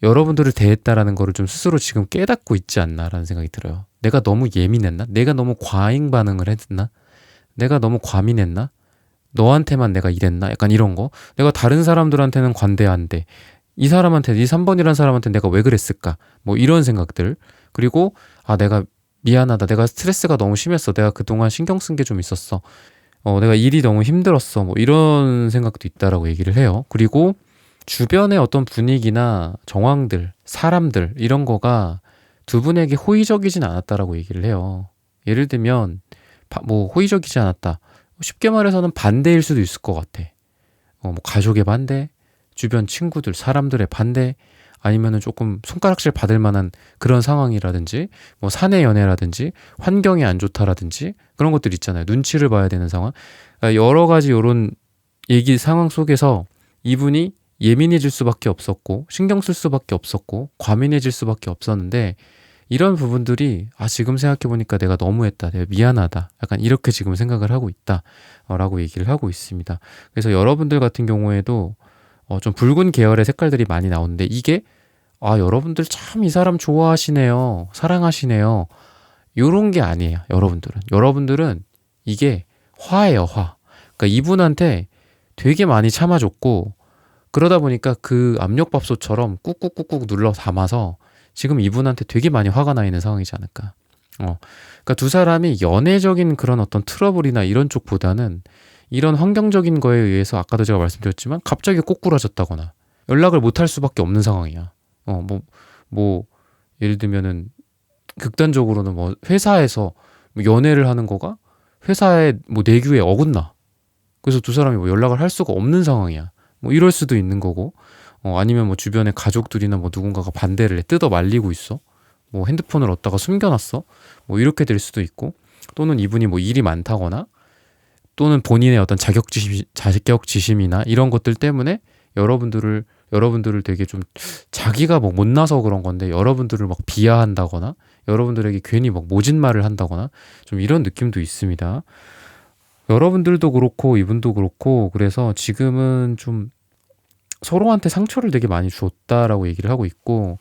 여러분들을 대했다라는 거를 좀 스스로 지금 깨닫고 있지 않나라는 생각이 들어요. 내가 너무 예민했나? 내가 너무 과잉 반응을 했나? 내가 너무 과민했나? 너한테만 내가 이랬나? 약간 이런 거. 내가 다른 사람들한테는 관대 안 돼. 이 사람한테, 이 3번이라는 사람한테 내가 왜 그랬을까? 뭐 이런 생각들. 그리고 내가 미안하다. 내가 스트레스가 너무 심했어. 내가 그동안 신경 쓴 게 좀 있었어. 내가 일이 너무 힘들었어. 뭐 이런 생각도 있다라고 얘기를 해요. 그리고 주변의 어떤 분위기나 정황들, 사람들 이런 거가 두 분에게 호의적이진 않았다라고 얘기를 해요. 예를 들면 뭐 호의적이지 않았다. 쉽게 말해서는 반대일 수도 있을 것 같아. 뭐 가족의 반대, 주변 친구들, 사람들의 반대, 아니면은 조금 손가락질 받을 만한 그런 상황이라든지, 뭐 사내 연애라든지, 환경이 안 좋다라든지 그런 것들 있잖아요. 눈치를 봐야 되는 상황. 그러니까 여러 가지 이런 얘기 상황 속에서 이분이 예민해질 수밖에 없었고 신경 쓸 수밖에 없었고 과민해질 수밖에 없었는데, 이런 부분들이 지금 생각해보니까 내가 너무했다, 내가 미안하다, 약간 이렇게 지금 생각을 하고 있다 라고 얘기를 하고 있습니다. 그래서 여러분들 같은 경우에도 좀 붉은 계열의 색깔들이 많이 나오는데, 이게 여러분들 참 이 사람 좋아하시네요, 사랑하시네요, 요런 게 아니에요. 여러분들은 이게 화예요, 화. 그러니까 이분한테 되게 많이 참아줬고, 그러다 보니까 그 압력밥솥처럼 꾹꾹꾹꾹 눌러 담아서 지금 이분한테 되게 많이 화가 나 있는 상황이지 않을까. 그러니까 두 사람이 연애적인 그런 어떤 트러블이나 이런 쪽보다는 이런 환경적인 거에 의해서, 아까도 제가 말씀드렸지만 갑자기 꼬꾸라졌다거나 연락을 못 할 수밖에 없는 상황이야. 뭐 예를 들면은 극단적으로는 뭐 회사에서 뭐 연애를 하는 거가 회사의 뭐 내규에 어긋나. 그래서 두 사람이 뭐 연락을 할 수가 없는 상황이야. 뭐 이럴 수도 있는 거고, 아니면 뭐 주변에 가족들이나 뭐 누군가가 반대를 해, 뜯어 말리고 있어, 뭐 핸드폰을 얻다가 숨겨놨어, 뭐 이렇게 될 수도 있고, 또는 이분이 뭐 일이 많다거나, 또는 본인의 어떤 자격지심이나 이런 것들 때문에 여러분들을 되게 좀, 자기가 뭐 못나서 그런 건데 여러분들을 막 비하한다거나 여러분들에게 괜히 막 모진 말을 한다거나 좀 이런 느낌도 있습니다. 여러분들도 그렇고 이분도 그렇고, 그래서 지금은 좀 서로한테 상처를 되게 많이 줬다라고 얘기를 하고 있고,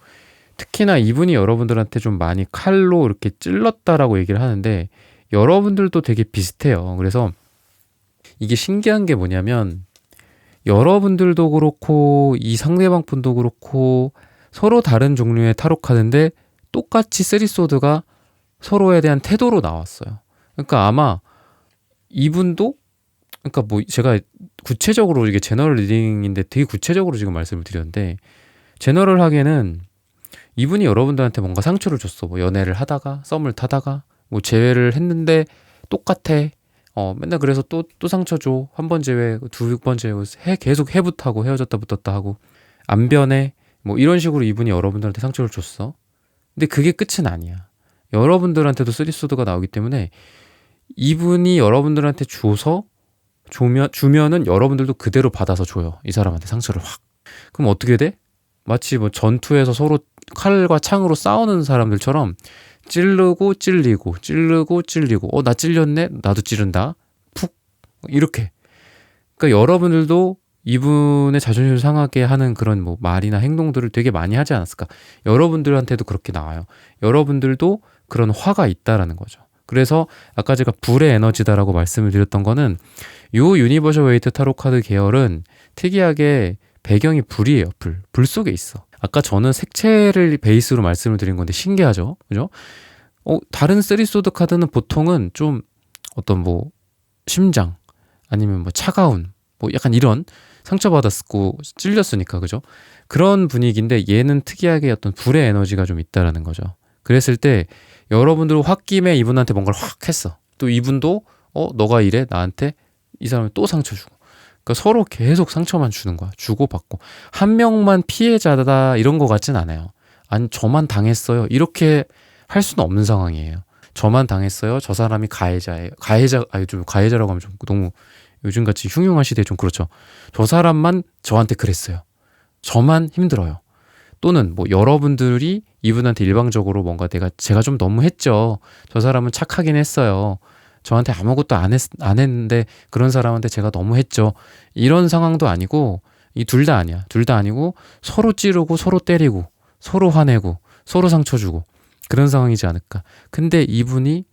특히나 이분이 여러분들한테 좀 많이 칼로 이렇게 찔렀다라고 얘기를 하는데, 여러분들도 되게 비슷해요. 그래서 이게 신기한 게 뭐냐면, 여러분들도 그렇고 이 상대방 분도 그렇고 서로 다른 종류의 타로 카드인데 똑같이 쓰리소드가 서로에 대한 태도로 나왔어요. 그러니까 아마 이분도, 그러니까 뭐 제가 구체적으로, 이게 제너럴 리딩인데 되게 구체적으로 지금 말씀을 드렸는데, 제너럴하게는 이분이 여러분들한테 뭔가 상처를 줬어. 뭐 연애를 하다가 썸을 타다가 뭐 재회를 했는데 똑같아. 맨날 그래서 또 상처 줘. 한 번 재회, 두 번 재회, 계속 해부하고 헤어졌다 붙었다 하고 안 변해. 뭐 이런 식으로 이분이 여러분들한테 상처를 줬어. 근데 그게 끝은 아니야. 여러분들한테도 쓰리소드가 나오기 때문에 이분이 여러분들한테 주면은 여러분들도 그대로 받아서 줘요. 이 사람한테 상처를 확. 그럼 어떻게 돼? 마치 뭐 전투에서 서로 칼과 창으로 싸우는 사람들처럼 찌르고 찔리고 찌르고 찔리고 나 찔렸네? 나도 찌른다. 푹 이렇게. 그러니까 여러분들도 이분의 자존심 상하게 하는 그런 뭐 말이나 행동들을 되게 많이 하지 않았을까? 여러분들한테도 그렇게 나와요. 여러분들도 그런 화가 있다라는 거죠. 그래서 아까 제가 불의 에너지다라고 말씀을 드렸던 거는 요 유니버셜 웨이트 타로 카드 계열은 특이하게 배경이 불이에요. 불 속에 있어. 아까 저는 색채를 베이스로 말씀을 드린 건데 신기하죠? 그죠? 다른 쓰리소드 카드는 보통은 좀 어떤 뭐 심장 아니면 뭐 차가운 뭐 약간 이런 상처받았고 찔렸으니까 그죠? 그런 분위기인데 얘는 특이하게 어떤 불의 에너지가 좀 있다라는 거죠. 그랬을 때 여러분들 홧김에 이분한테 뭔가를 확 했어. 또 이분도 너가 이래 나한테 이 사람이 또 상처 주고. 그러니까 서로 계속 상처만 주는 거야. 주고받고. 한 명만 피해자다 이런 거 같진 않아요. 아니 저만 당했어요. 이렇게 할 수는 없는 상황이에요. 저만 당했어요. 저 사람이 가해자예요. 좀 가해자라고 하면 좀 너무 요즘같이 흉흉한 시대에 좀 그렇죠. 저 사람만 저한테 그랬어요. 저만 힘들어요. 또는 뭐 여러분들이 이분한테 일방적으로 뭔가 제가 좀 너무 했죠. 저 사람은 착하긴 했어요. 저한테 아무것도 안 했는데 그런 사람한테 제가 너무 했죠. 이런 상황도 아니고 이 둘 다 아니야. 둘 다 아니고 서로 찌르고 서로 때리고 서로 화내고 서로 상처 주고 그런 상황이지 않을까. 근데 이분이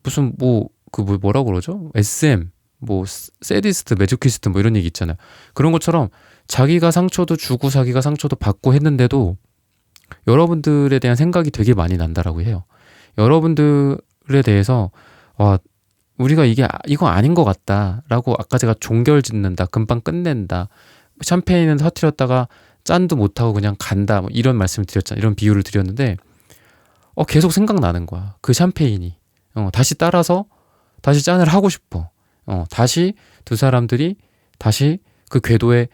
무슨 뭐라고 그러죠? SM 뭐 세디스트, 매조키스트 뭐 이런 얘기 있잖아요. 그런 것처럼 자기가 상처도 주고 자기가 상처도 받고 했는데도 여러분들에 대한 생각이 되게 많이 난다라고 해요. 여러분들에 대해서 우리가 이거 아닌 것 같다라고 아까 제가 종결짓는다, 금방 끝낸다, 샴페인은 터뜨렸다가 짠도 못하고 그냥 간다 뭐 이런 말씀을 드렸잖아요. 이런 비유를 드렸는데 계속 생각나는 거야. 그 샴페인이 다시 따라서 다시 짠을 하고 싶어. 다시 두 사람들이 다시 그 궤도에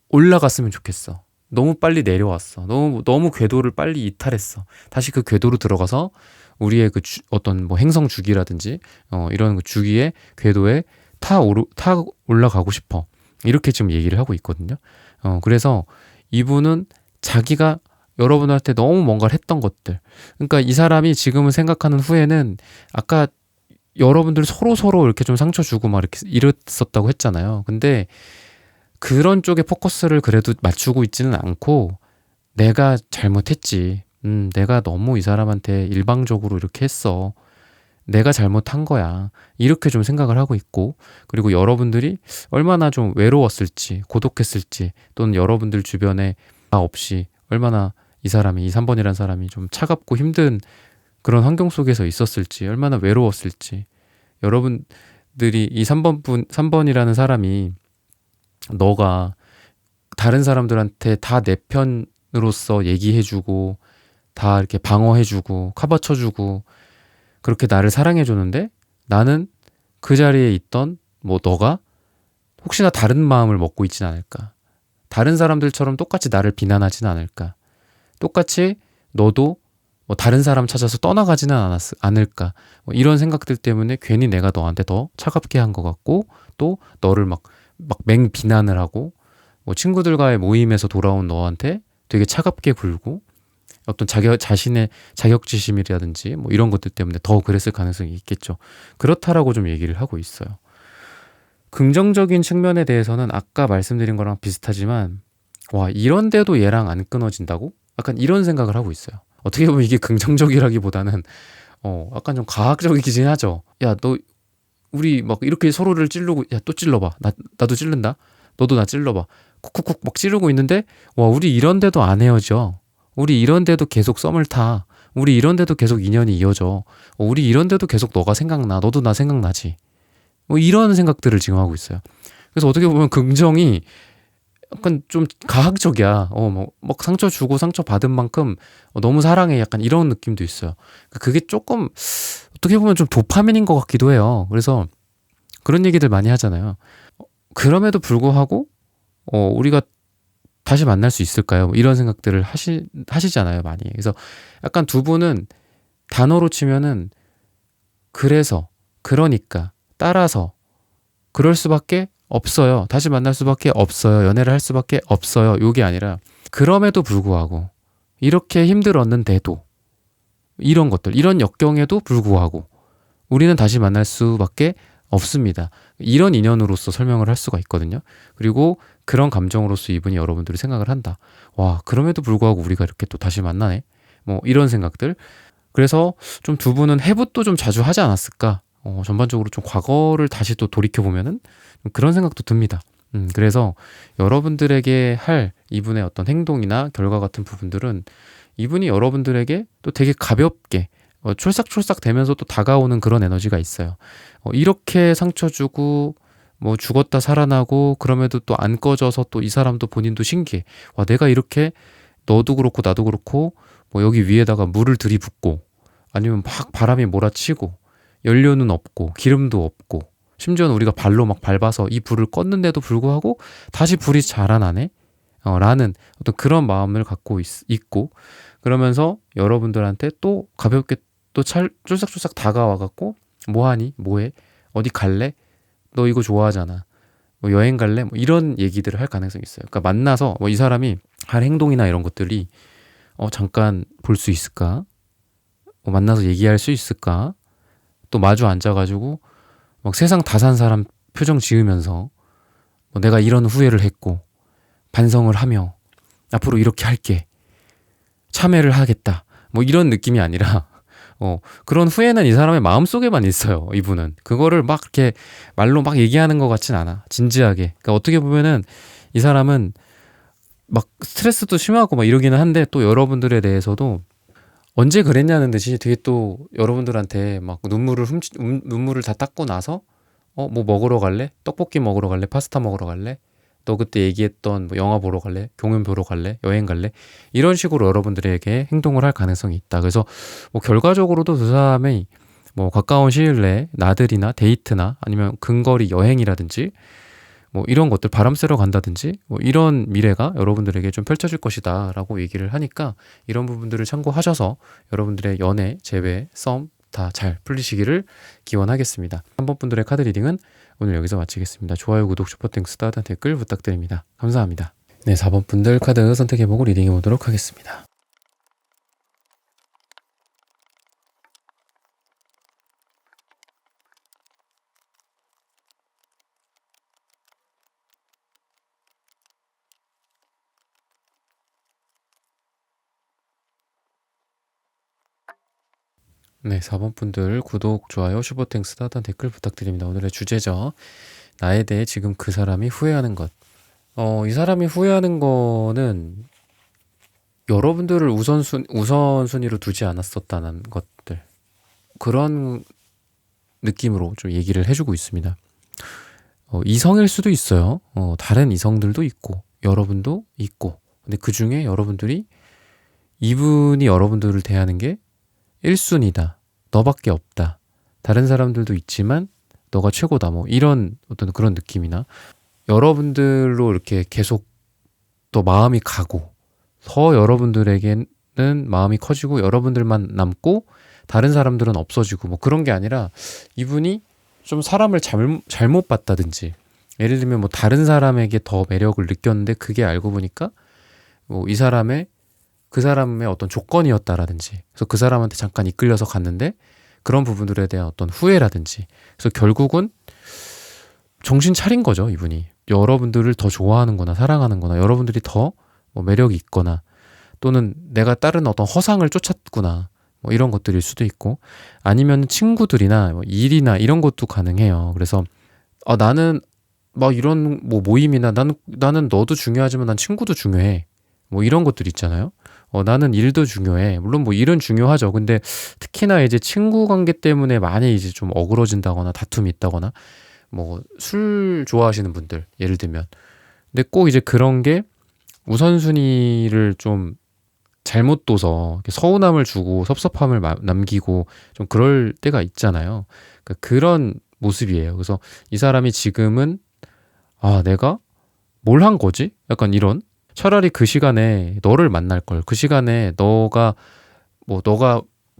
올라갔으면 좋겠어. 너무 빨리 내려왔어. 너무 궤도를 빨리 이탈했어. 다시 그 궤도로 들어가서 우리의 어떤 뭐 행성 주기라든지 이런 그 주기의 궤도에 타 올라가고 싶어. 이렇게 지금 얘기를 하고 있거든요. 그래서 이분은 자기가 여러분한테 너무 뭔가를 했던 것들. 그러니까 이 사람이 지금은 생각하는 후에는 아까 여러분들 서로 이렇게 좀 상처 주고 막 이렇게 이랬었다고 했잖아요. 근데 그런 쪽에 포커스를 그래도 맞추고 있지는 않고 내가 잘못했지. 내가 너무 이 사람한테 일방적으로 이렇게 했어. 내가 잘못한 거야. 이렇게 좀 생각을 하고 있고, 그리고 여러분들이 얼마나 좀 외로웠을지, 고독했을지, 또는 여러분들 주변에 나 없이 얼마나 이 3번이라는 사람이 좀 차갑고 힘든 그런 환경 속에서 있었을지, 얼마나 외로웠을지, 여러분들이 이 3번이라는 사람이 너가 다른 사람들한테 다 내 편으로서 얘기해주고 다 이렇게 방어해주고 카바쳐주고 그렇게 나를 사랑해줬는데 나는 그 자리에 있던 뭐 너가 혹시나 다른 마음을 먹고 있진 않을까. 다른 사람들처럼 똑같이 나를 비난하지는 않을까. 똑같이 너도 뭐 다른 사람 찾아서 떠나가지는 않을까. 뭐 이런 생각들 때문에 괜히 내가 너한테 더 차갑게 한 것 같고 또 너를 막 맹비난을 하고 뭐 친구들과의 모임에서 돌아온 너한테 되게 차갑게 굴고 어떤 자신의 자격지심이라든지 뭐 이런 것들 때문에 더 그랬을 가능성이 있겠죠. 그렇다라고 좀 얘기를 하고 있어요. 긍정적인 측면에 대해서는 아까 말씀드린 거랑 비슷하지만 이런데도 얘랑 안 끊어진다고? 약간 이런 생각을 하고 있어요. 어떻게 보면 이게 긍정적이라기보다는 약간 좀 과학적이긴 하죠. 야, 너 우리 막 이렇게 서로를 찌르고 야, 또 찔러봐. 나도 찌른다. 너도 나 찔러봐. 쿡쿡쿡 막 찌르고 있는데 우리 이런데도 안 헤어져. 우리 이런데도 계속 썸을 타. 우리 이런데도 계속 인연이 이어져. 우리 이런데도 계속 너가 생각나. 너도 나 생각나지. 뭐 이런 생각들을 지금 하고 있어요. 그래서 어떻게 보면 긍정이 약간 좀 가학적이야. 막 상처 주고 상처 받은 만큼 너무 사랑해. 약간 이런 느낌도 있어요. 그게 조금 어떻게 보면 좀 도파민인 것 같기도 해요. 그래서 그런 얘기들 많이 하잖아요. 그럼에도 불구하고 우리가 다시 만날 수 있을까요? 뭐 이런 생각들을 하시잖아요, 많이. 그래서 약간 두 분은 단어로 치면은 그래서, 그러니까, 따라서, 그럴 수밖에 없어요. 다시 만날 수밖에 없어요. 연애를 할 수밖에 없어요. 요게 아니라 그럼에도 불구하고 이렇게 힘들었는데도 이런 것들, 이런 역경에도 불구하고 우리는 다시 만날 수밖에 없습니다. 이런 인연으로서 설명을 할 수가 있거든요. 그리고 그런 감정으로서 이분이 여러분들이 생각을 한다. 와, 그럼에도 불구하고 우리가 이렇게 또 다시 만나네. 뭐 이런 생각들. 그래서 좀 두 분은 해붓도 좀 자주 하지 않았을까? 전반적으로 좀 과거를 다시 또 돌이켜보면은 그런 생각도 듭니다. 그래서 여러분들에게 할 이분의 어떤 행동이나 결과 같은 부분들은 이분이 여러분들에게 또 되게 가볍게 촐싹촐싹 되면서 또 다가오는 그런 에너지가 있어요. 이렇게 상처 주고 뭐 죽었다 살아나고 그럼에도 또 안 꺼져서 또 이 사람도 본인도 신기해. 와, 내가 이렇게 너도 그렇고 나도 그렇고 뭐 여기 위에다가 물을 들이붓고 아니면 막 바람이 몰아치고 연료는 없고 기름도 없고 심지어는 우리가 발로 막 밟아서 이 불을 껐는데도 불구하고 다시 불이 자라나네? 라는 어떤 그런 마음을 갖고 있고 그러면서 여러분들한테 또 가볍게 또 쫄싹쫄싹 다가와갖고 뭐하니? 뭐해? 어디 갈래? 너 이거 좋아하잖아. 뭐 여행 갈래? 뭐 이런 얘기들을 할 가능성이 있어요. 그러니까 만나서 뭐 이 사람이 할 행동이나 이런 것들이 잠깐 볼 수 있을까? 만나서 얘기할 수 있을까? 또 마주 앉아가지고 막 세상 다 산 사람 표정 지으면서 뭐 내가 이런 후회를 했고 반성을 하며 앞으로 이렇게 할게. 참회를 하겠다. 뭐 이런 느낌이 아니라 그런 후회는 이 사람의 마음속에만 있어요. 이분은. 그거를 막 이렇게 말로 막 얘기하는 것 같진 않아. 진지하게. 그러니까 어떻게 보면은 이 사람은 막 스트레스도 심하고 막 이러기는 한데 또 여러분들에 대해서도 언제 그랬냐는 듯이 되게 또 여러분들한테 막 눈물을 다 닦고 나서 뭐 먹으러 갈래? 떡볶이 먹으러 갈래? 파스타 먹으러 갈래? 너 그때 얘기했던 뭐 영화 보러 갈래? 공연 보러 갈래? 여행 갈래? 이런 식으로 여러분들에게 행동을 할 가능성이 있다. 그래서 뭐 결과적으로도 두 사람이 뭐 가까운 시일 내에 나들이나 데이트나 아니면 근거리 여행이라든지 뭐 이런 것들 바람 쐬러 간다든지 뭐 이런 미래가 여러분들에게 좀 펼쳐질 것이다 라고 얘기를 하니까 이런 부분들을 참고하셔서 여러분들의 연애, 재회, 썸 다 잘 풀리시기를 기원하겠습니다. 3번 분들의 카드 리딩은 오늘 여기서 마치겠습니다. 좋아요, 구독, 슈퍼땡스, 따뜻한 댓글 부탁드립니다. 감사합니다. 네, 4번 분들 카드 선택해보고 리딩해보도록 하겠습니다. 네, 4번 분들 구독, 좋아요, 슈퍼땡스, 따뜻한 댓글 부탁드립니다. 오늘의 주제죠. 나에 대해 지금 그 사람이 후회하는 것. 이 사람이 후회하는 거는 여러분들을 우선순위로 두지 않았었다는 것들. 그런 느낌으로 좀 얘기를 해주고 있습니다. 이성일 수도 있어요. 다른 이성들도 있고, 여러분도 있고. 근데 그 중에 여러분들이 이분이 여러분들을 대하는 게 1순위다. 너밖에 없다. 다른 사람들도 있지만 너가 최고다. 뭐 이런 어떤 그런 느낌이나 여러분들로 이렇게 계속 또 마음이 가고 더 여러분들에게는 마음이 커지고 여러분들만 남고 다른 사람들은 없어지고 뭐 그런 게 아니라 이분이 좀 사람을 잘못 봤다든지 예를 들면 뭐 다른 사람에게 더 매력을 느꼈는데 그게 알고 보니까 뭐 이 사람의 그 사람의 어떤 조건이었다라든지 그래서 그 사람한테 잠깐 이끌려서 갔는데 그런 부분들에 대한 어떤 후회라든지 그래서 결국은 정신 차린 거죠. 이분이 여러분들을 더 좋아하는거나 사랑하는거나 여러분들이 더 뭐 매력이 있거나 또는 내가 다른 어떤 허상을 쫓았구나 뭐 이런 것들일 수도 있고 아니면 친구들이나 뭐 일이나 이런 것도 가능해요. 그래서 나는 막 이런 뭐 모임이나 나는 너도 중요하지만 난 친구도 중요해. 뭐 이런 것들 있잖아요. 나는 일도 중요해. 물론 뭐 일은 중요하죠. 근데 특히나 이제 친구 관계 때문에 많이 이제 좀 어그러진다거나 다툼이 있다거나 뭐 술 좋아하시는 분들 예를 들면 근데 꼭 이제 그런 게 우선순위를 좀 잘못 둬서 서운함을 주고 섭섭함을 남기고 좀 그럴 때가 있잖아요. 그러니까 그런 모습이에요. 그래서 이 사람이 지금은 내가 뭘 한 거지? 약간 이런. 차라리 그 시간에 너를 만날 걸. 그 시간에 너가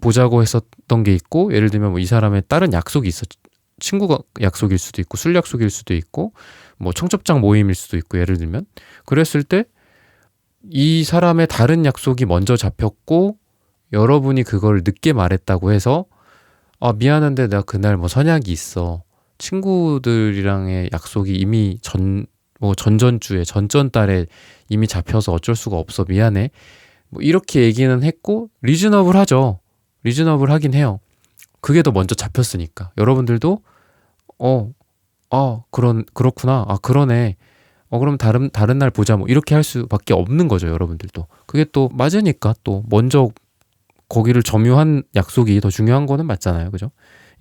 보자고 했었던 게 있고, 예를 들면 뭐 이 사람의 다른 약속이 있어. 친구가 약속일 수도 있고, 술 약속일 수도 있고, 뭐 청첩장 모임일 수도 있고, 예를 들면. 그랬을 때 이 사람의 다른 약속이 먼저 잡혔고, 여러분이 그걸 늦게 말했다고 해서 미안한데 나 그날 뭐 선약이 있어. 친구들이랑의 약속이 이미 전전주에 전전달에 이미 잡혀서 어쩔 수가 없어. 미안해. 뭐 이렇게 얘기는 했고 리즈너블 하죠. 리즈너블 하긴 해요. 그게 더 먼저 잡혔으니까. 여러분들도 그렇구나. 그러네. 그럼 다른 날 보자. 뭐 이렇게 할 수밖에 없는 거죠, 여러분들도. 그게 또 맞으니까 또 먼저 거기를 점유한 약속이 더 중요한 거는 맞잖아요. 그죠?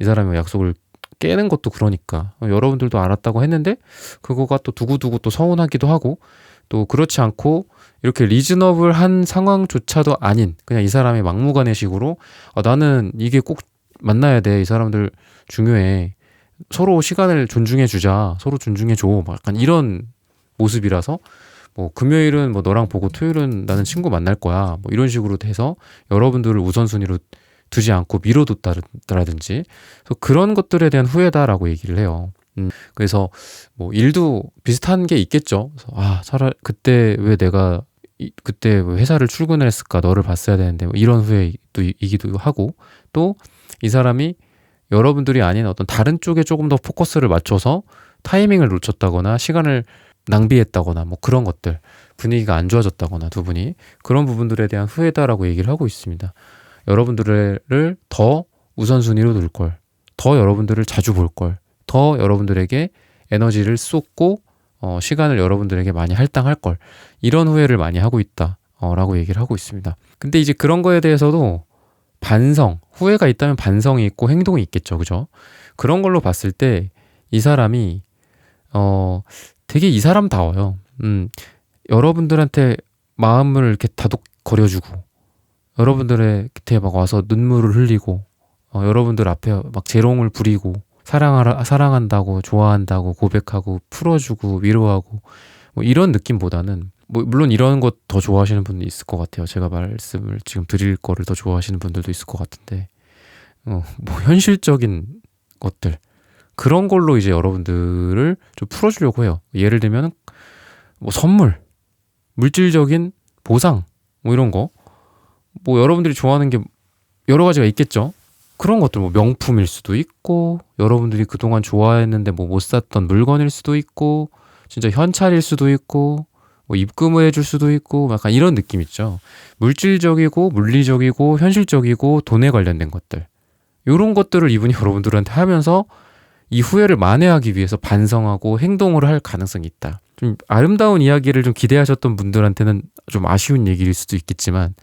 이 사람이 약속을 깨는 것도 그러니까. 여러분들도 알았다고 했는데 그거가 또 두고두고 또 서운하기도 하고 또 그렇지 않고 이렇게 리즈너블한 상황조차도 아닌 그냥 이 사람의 막무가내식으로 나는 이게 꼭 만나야 돼. 이 사람들 중요해. 서로 시간을 존중해 주자. 서로 존중해 줘. 약간 이런 모습이라서 뭐 금요일은 뭐 너랑 보고 토요일은 나는 친구 만날 거야. 뭐 이런 식으로 돼서 여러분들을 우선순위로 두지 않고 미뤄뒀다라든지 그런 것들에 대한 후회다라고 얘기를 해요. 그래서 뭐 일도 비슷한 게 있겠죠. 그래서 차라리 그때 왜 내가 그때 왜 회사를 출근을 했을까? 너를 봤어야 되는데 뭐 이런 후회도 이기도 하고 또 이 사람이 여러분들이 아닌 어떤 다른 쪽에 조금 더 포커스를 맞춰서 타이밍을 놓쳤다거나 시간을 낭비했다거나 뭐 그런 것들 분위기가 안 좋아졌다거나 두 분이 그런 부분들에 대한 후회다라고 얘기를 하고 있습니다. 여러분들을 더 우선순위로 둘 걸, 더 여러분들을 자주 볼 걸, 더 여러분들에게 에너지를 쏟고 시간을 여러분들에게 많이 할당할 걸 이런 후회를 많이 하고 있다 라고 얘기를 하고 있습니다. 근데 이제 그런 거에 대해서도 후회가 있다면 반성이 있고 행동이 있겠죠. 그죠? 그런 걸로 봤을 때 이 사람이 되게 이 사람다워요. 여러분들한테 마음을 이렇게 다독거려주고 여러분들의 곁에 막 와서 눈물을 흘리고 여러분들 앞에 막 재롱을 부리고 사랑한다고 좋아한다고 고백하고 풀어주고 위로하고 뭐 이런 느낌보다는 뭐 물론 이런 것 더 좋아하시는 분도 있을 것 같아요. 제가 말씀을 지금 드릴 거를 더 좋아하시는 분들도 있을 것 같은데 뭐 현실적인 것들 그런 걸로 이제 여러분들을 좀 풀어주려고 해요. 예를 들면 뭐 선물, 물질적인 보상 뭐 이런 거 뭐 여러분들이 좋아하는 게 여러 가지가 있겠죠. 그런 것들 뭐 명품일 수도 있고 여러분들이 그동안 좋아했는데 뭐 못 샀던 물건일 수도 있고 진짜 현찰일 수도 있고 뭐 입금을 해줄 수도 있고 약간 이런 느낌 있죠. 물질적이고 물리적이고 현실적이고 돈에 관련된 것들 이런 것들을 이분이 여러분들한테 하면서 이 후회를 만회하기 위해서 반성하고 행동을 할 가능성이 있다. 좀 아름다운 이야기를 좀 기대하셨던 분들한테는 좀 아쉬운 얘기일 수도 있겠지만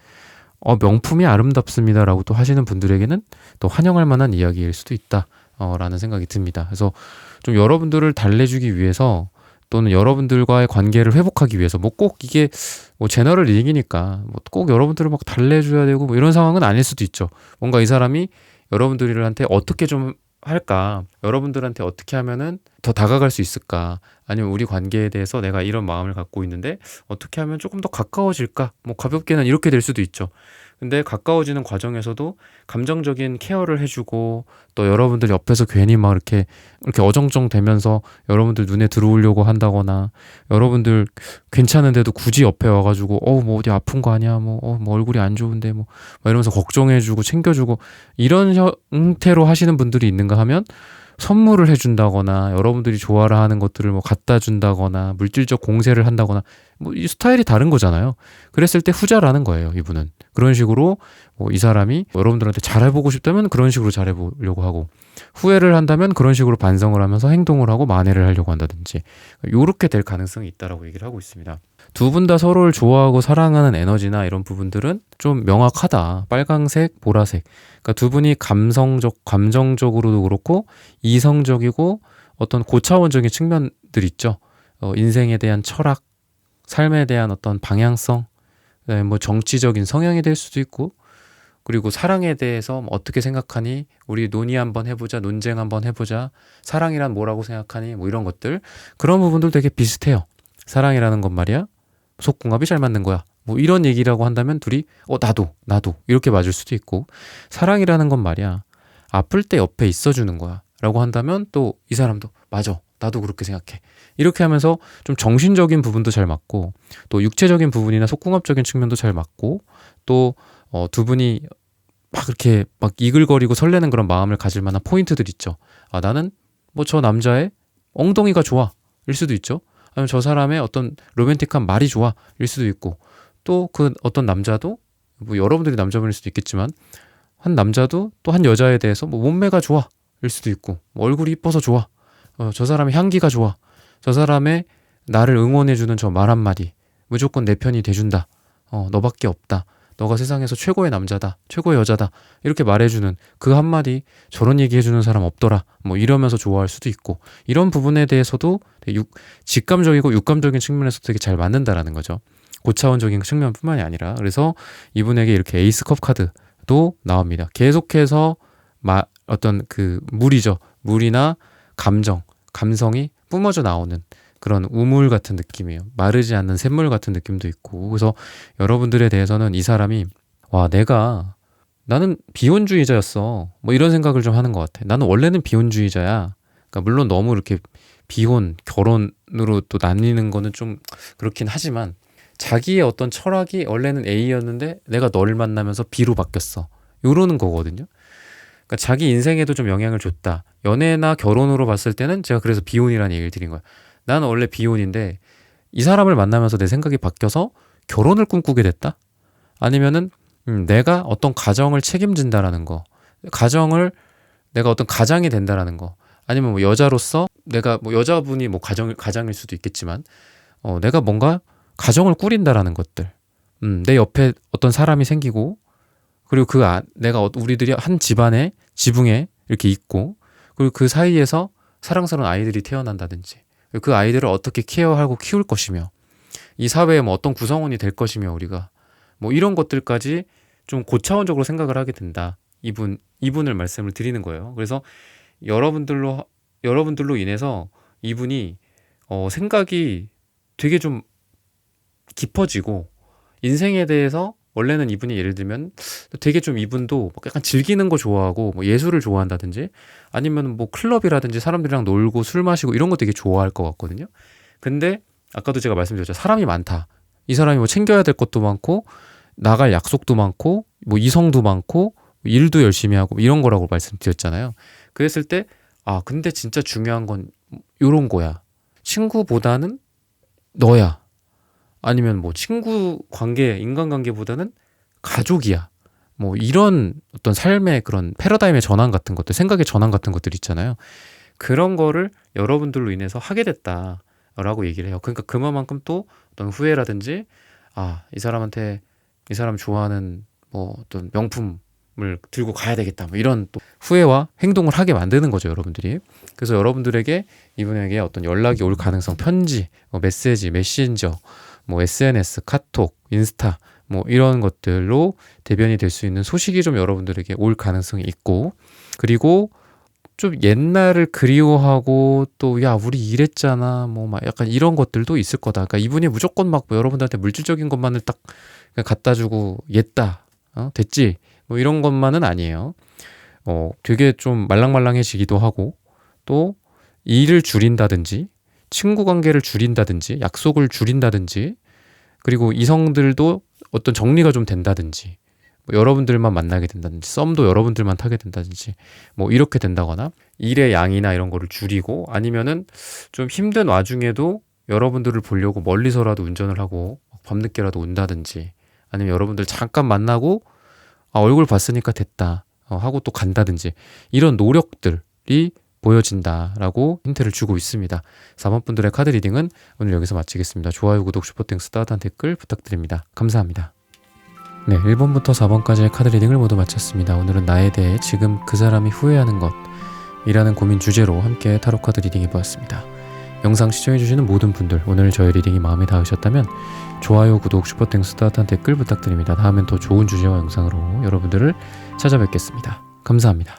명품이 아름답습니다라고 또 하시는 분들에게는 또 환영할 만한 이야기일 수도 있다 라는 생각이 듭니다. 그래서 좀 여러분들을 달래주기 위해서 또는 여러분들과의 관계를 회복하기 위해서 뭐 꼭 이게 뭐 제너럴 리딩이니까 뭐 꼭 여러분들을 막 달래줘야 되고 뭐 이런 상황은 아닐 수도 있죠. 뭔가 이 사람이 여러분들한테 어떻게 좀 할까? 여러분들한테 어떻게 하면은 더 다가갈 수 있을까? 아니면 우리 관계에 대해서 내가 이런 마음을 갖고 있는데 어떻게 하면 조금 더 가까워질까? 뭐 가볍게는 이렇게 될 수도 있죠. 근데 가까워지는 과정에서도 감정적인 케어를 해주고 또 여러분들 옆에서 괜히 막 이렇게 어정쩡 되면서 여러분들 눈에 들어오려고 한다거나 여러분들 괜찮은데도 굳이 옆에 와가지고 뭐 어디 아픈 거 아니야? 뭐 얼굴이 안 좋은데 뭐 이러면서 걱정해주고 챙겨주고 이런 형태로 하시는 분들이 있는가 하면 선물을 해준다거나 여러분들이 좋아라 하는 것들을 뭐 갖다 준다거나 물질적 공세를 한다거나 뭐 이 스타일이 다른 거잖아요. 그랬을 때 후자라는 거예요. 이분은 그런 식으로 이 사람이 여러분들한테 잘해보고 싶다면 그런 식으로 잘해보려고 하고 후회를 한다면 그런 식으로 반성을 하면서 행동을 하고 만회를 하려고 한다든지 요렇게 될 가능성이 있다라고 얘기를 하고 있습니다. 두 분 다 서로를 좋아하고 사랑하는 에너지나 이런 부분들은 좀 명확하다. 빨강색, 보라색. 그러니까 두 분이 감정적으로도 그렇고 이성적이고 어떤 고차원적인 측면들 있죠. 인생에 대한 철학, 삶에 대한 어떤 방향성, 뭐 정치적인 성향이 될 수도 있고, 그리고 사랑에 대해서 어떻게 생각하니? 우리 논의 한번 해보자, 논쟁 한번 해보자. 사랑이란 뭐라고 생각하니? 뭐 이런 것들. 그런 부분들 되게 비슷해요. 사랑이라는 건 말이야, 속궁합이 잘 맞는 거야. 뭐 이런 얘기라고 한다면 둘이 나도 이렇게 맞을 수도 있고, 사랑이라는 건 말이야, 아플 때 옆에 있어주는 거야 라고 한다면 또 이 사람도 맞아, 나도 그렇게 생각해. 이렇게 하면서 좀 정신적인 부분도 잘 맞고, 또 육체적인 부분이나 속궁합적인 측면도 잘 맞고, 또 두 분이 막 이렇게 막 이글거리고 설레는 그런 마음을 가질 만한 포인트들 있죠. 아, 나는 뭐 저 남자의 엉덩이가 좋아 일 수도 있죠. 아니면 저 사람의 어떤 로맨틱한 말이 좋아 일 수도 있고, 또 그 어떤 남자도, 뭐 여러분들이 남자분일 수도 있겠지만, 한 남자도 또 한 여자에 대해서 뭐 몸매가 좋아 일 수도 있고, 뭐 얼굴이 이뻐서 좋아, 저 사람의 향기가 좋아, 저 사람의 나를 응원해주는 저 말 한마디 무조건 내 편이 돼준다, 너밖에 없다, 너가 세상에서 최고의 남자다, 최고의 여자다, 이렇게 말해주는 그 한마디, 저런 얘기해주는 사람 없더라, 뭐 이러면서 좋아할 수도 있고, 이런 부분에 대해서도 되게 직감적이고 육감적인 측면에서 되게 잘 맞는다라는 거죠. 고차원적인 측면뿐만이 아니라. 그래서 이분에게 이렇게 에이스컵 카드도 나옵니다. 계속해서 어떤 그 물이나 감성이 뿜어져 나오는 그런 우물 같은 느낌이에요. 마르지 않는 샘물 같은 느낌도 있고. 그래서 여러분들에 대해서는 이 사람이, 나는 비혼주의자였어, 뭐 이런 생각을 좀 하는 것 같아. 나는 원래는 비혼주의자야. 그러니까 물론 너무 이렇게 비혼, 결혼으로 또 나뉘는 거는 좀 그렇긴 하지만, 자기의 어떤 철학이 원래는 A였는데 내가 너를 만나면서 B로 바뀌었어, 이러는 거거든요. 그러니까 자기 인생에도 좀 영향을 줬다. 연애나 결혼으로 봤을 때는 제가 그래서 비혼이라는 얘기를 드린 거야. 나는 원래 비혼인데 이 사람을 만나면서 내 생각이 바뀌어서 결혼을 꿈꾸게 됐다? 아니면은 내가 어떤 가정을 책임진다라는 거, 내가 어떤 가장이 된다라는 거, 아니면 뭐 여자로서 내가 뭐 여자분이 뭐 가장일 수도 있겠지만, 내가 뭔가 가정을 꾸린다라는 것들, 내 옆에 어떤 사람이 생기고, 그리고 내가 우리들이 한 집안의 지붕에 이렇게 있고, 그리고 그 사이에서 사랑스러운 아이들이 태어난다든지, 그 아이들을 어떻게 케어하고 키울 것이며, 이 사회에 뭐 어떤 구성원이 될 것이며, 우리가 뭐 이런 것들까지 좀 고차원적으로 생각을 하게 된다. 이분을 말씀을 드리는 거예요. 그래서 여러분들로 인해서 이분이 생각이 되게 좀 깊어지고, 인생에 대해서 원래는 이분이 예를 들면 되게 좀 이분도 약간 즐기는 거 좋아하고, 뭐 예술을 좋아한다든지, 아니면 뭐 클럽이라든지 사람들이랑 놀고 술 마시고 이런 거 되게 좋아할 것 같거든요. 근데 아까도 제가 말씀드렸죠. 사람이 많다. 이 사람이 뭐 챙겨야 될 것도 많고, 나갈 약속도 많고, 뭐 이성도 많고, 일도 열심히 하고 이런 거라고 말씀드렸잖아요. 그랬을 때, 근데 진짜 중요한 건 요런 거야. 친구보다는 너야. 아니면 뭐 친구 관계, 인간관계보다는 가족이야. 뭐 이런 어떤 삶의 그런 패러다임의 전환 같은 것들, 생각의 전환 같은 것들 있잖아요. 그런 거를 여러분들로 인해서 하게 됐다라고 얘기를 해요. 그러니까 그만큼 또 어떤 후회라든지, 이 사람 좋아하는 뭐 어떤 명품을 들고 가야 되겠다, 뭐 이런 또 후회와 행동을 하게 만드는 거죠, 여러분들이. 그래서 여러분들에게 이분에게 어떤 연락이 올 가능성, 편지, 메시지, 메신저, 뭐 SNS, 카톡, 인스타, 뭐 이런 것들로 대변이 될 수 있는 소식이 좀 여러분들에게 올 가능성이 있고, 그리고 좀 옛날을 그리워하고, 또 야 우리 이랬잖아, 뭐 막 약간 이런 것들도 있을 거다. 그러니까 이분이 무조건 막 여러분들한테 물질적인 것만을 딱 갖다 주고 옛다, 됐지, 뭐 이런 것만은 아니에요. 되게 좀 말랑말랑해지기도 하고, 또 일을 줄인다든지, 친구 관계를 줄인다든지, 약속을 줄인다든지, 그리고 이성들도 어떤 정리가 좀 된다든지, 뭐 여러분들만 만나게 된다든지, 썸도 여러분들만 타게 된다든지, 뭐 이렇게 된다거나, 일의 양이나 이런 거를 줄이고, 아니면은 좀 힘든 와중에도 여러분들을 보려고 멀리서라도 운전을 하고 밤늦게라도 온다든지, 아니면 여러분들 잠깐 만나고 얼굴 봤으니까 됐다 하고 또 간다든지, 이런 노력들이 보여진다라고 힌트를 주고 있습니다. 4번 분들의 카드 리딩은 오늘 여기서 마치겠습니다. 좋아요, 구독, 슈퍼땡스, 따뜻한 댓글 부탁드립니다. 감사합니다. 네, 1번부터 4번까지의 카드 리딩을 모두 마쳤습니다. 오늘은 나에 대해 지금 그 사람이 후회하는 것 이라는 고민 주제로 함께 타로 카드 리딩 해보았습니다. 영상 시청해주시는 모든 분들, 오늘 저의 리딩이 마음에 닿으셨다면 좋아요, 구독, 슈퍼땡스, 따뜻한 댓글 부탁드립니다. 다음엔 더 좋은 주제와 영상으로 여러분들을 찾아뵙겠습니다. 감사합니다.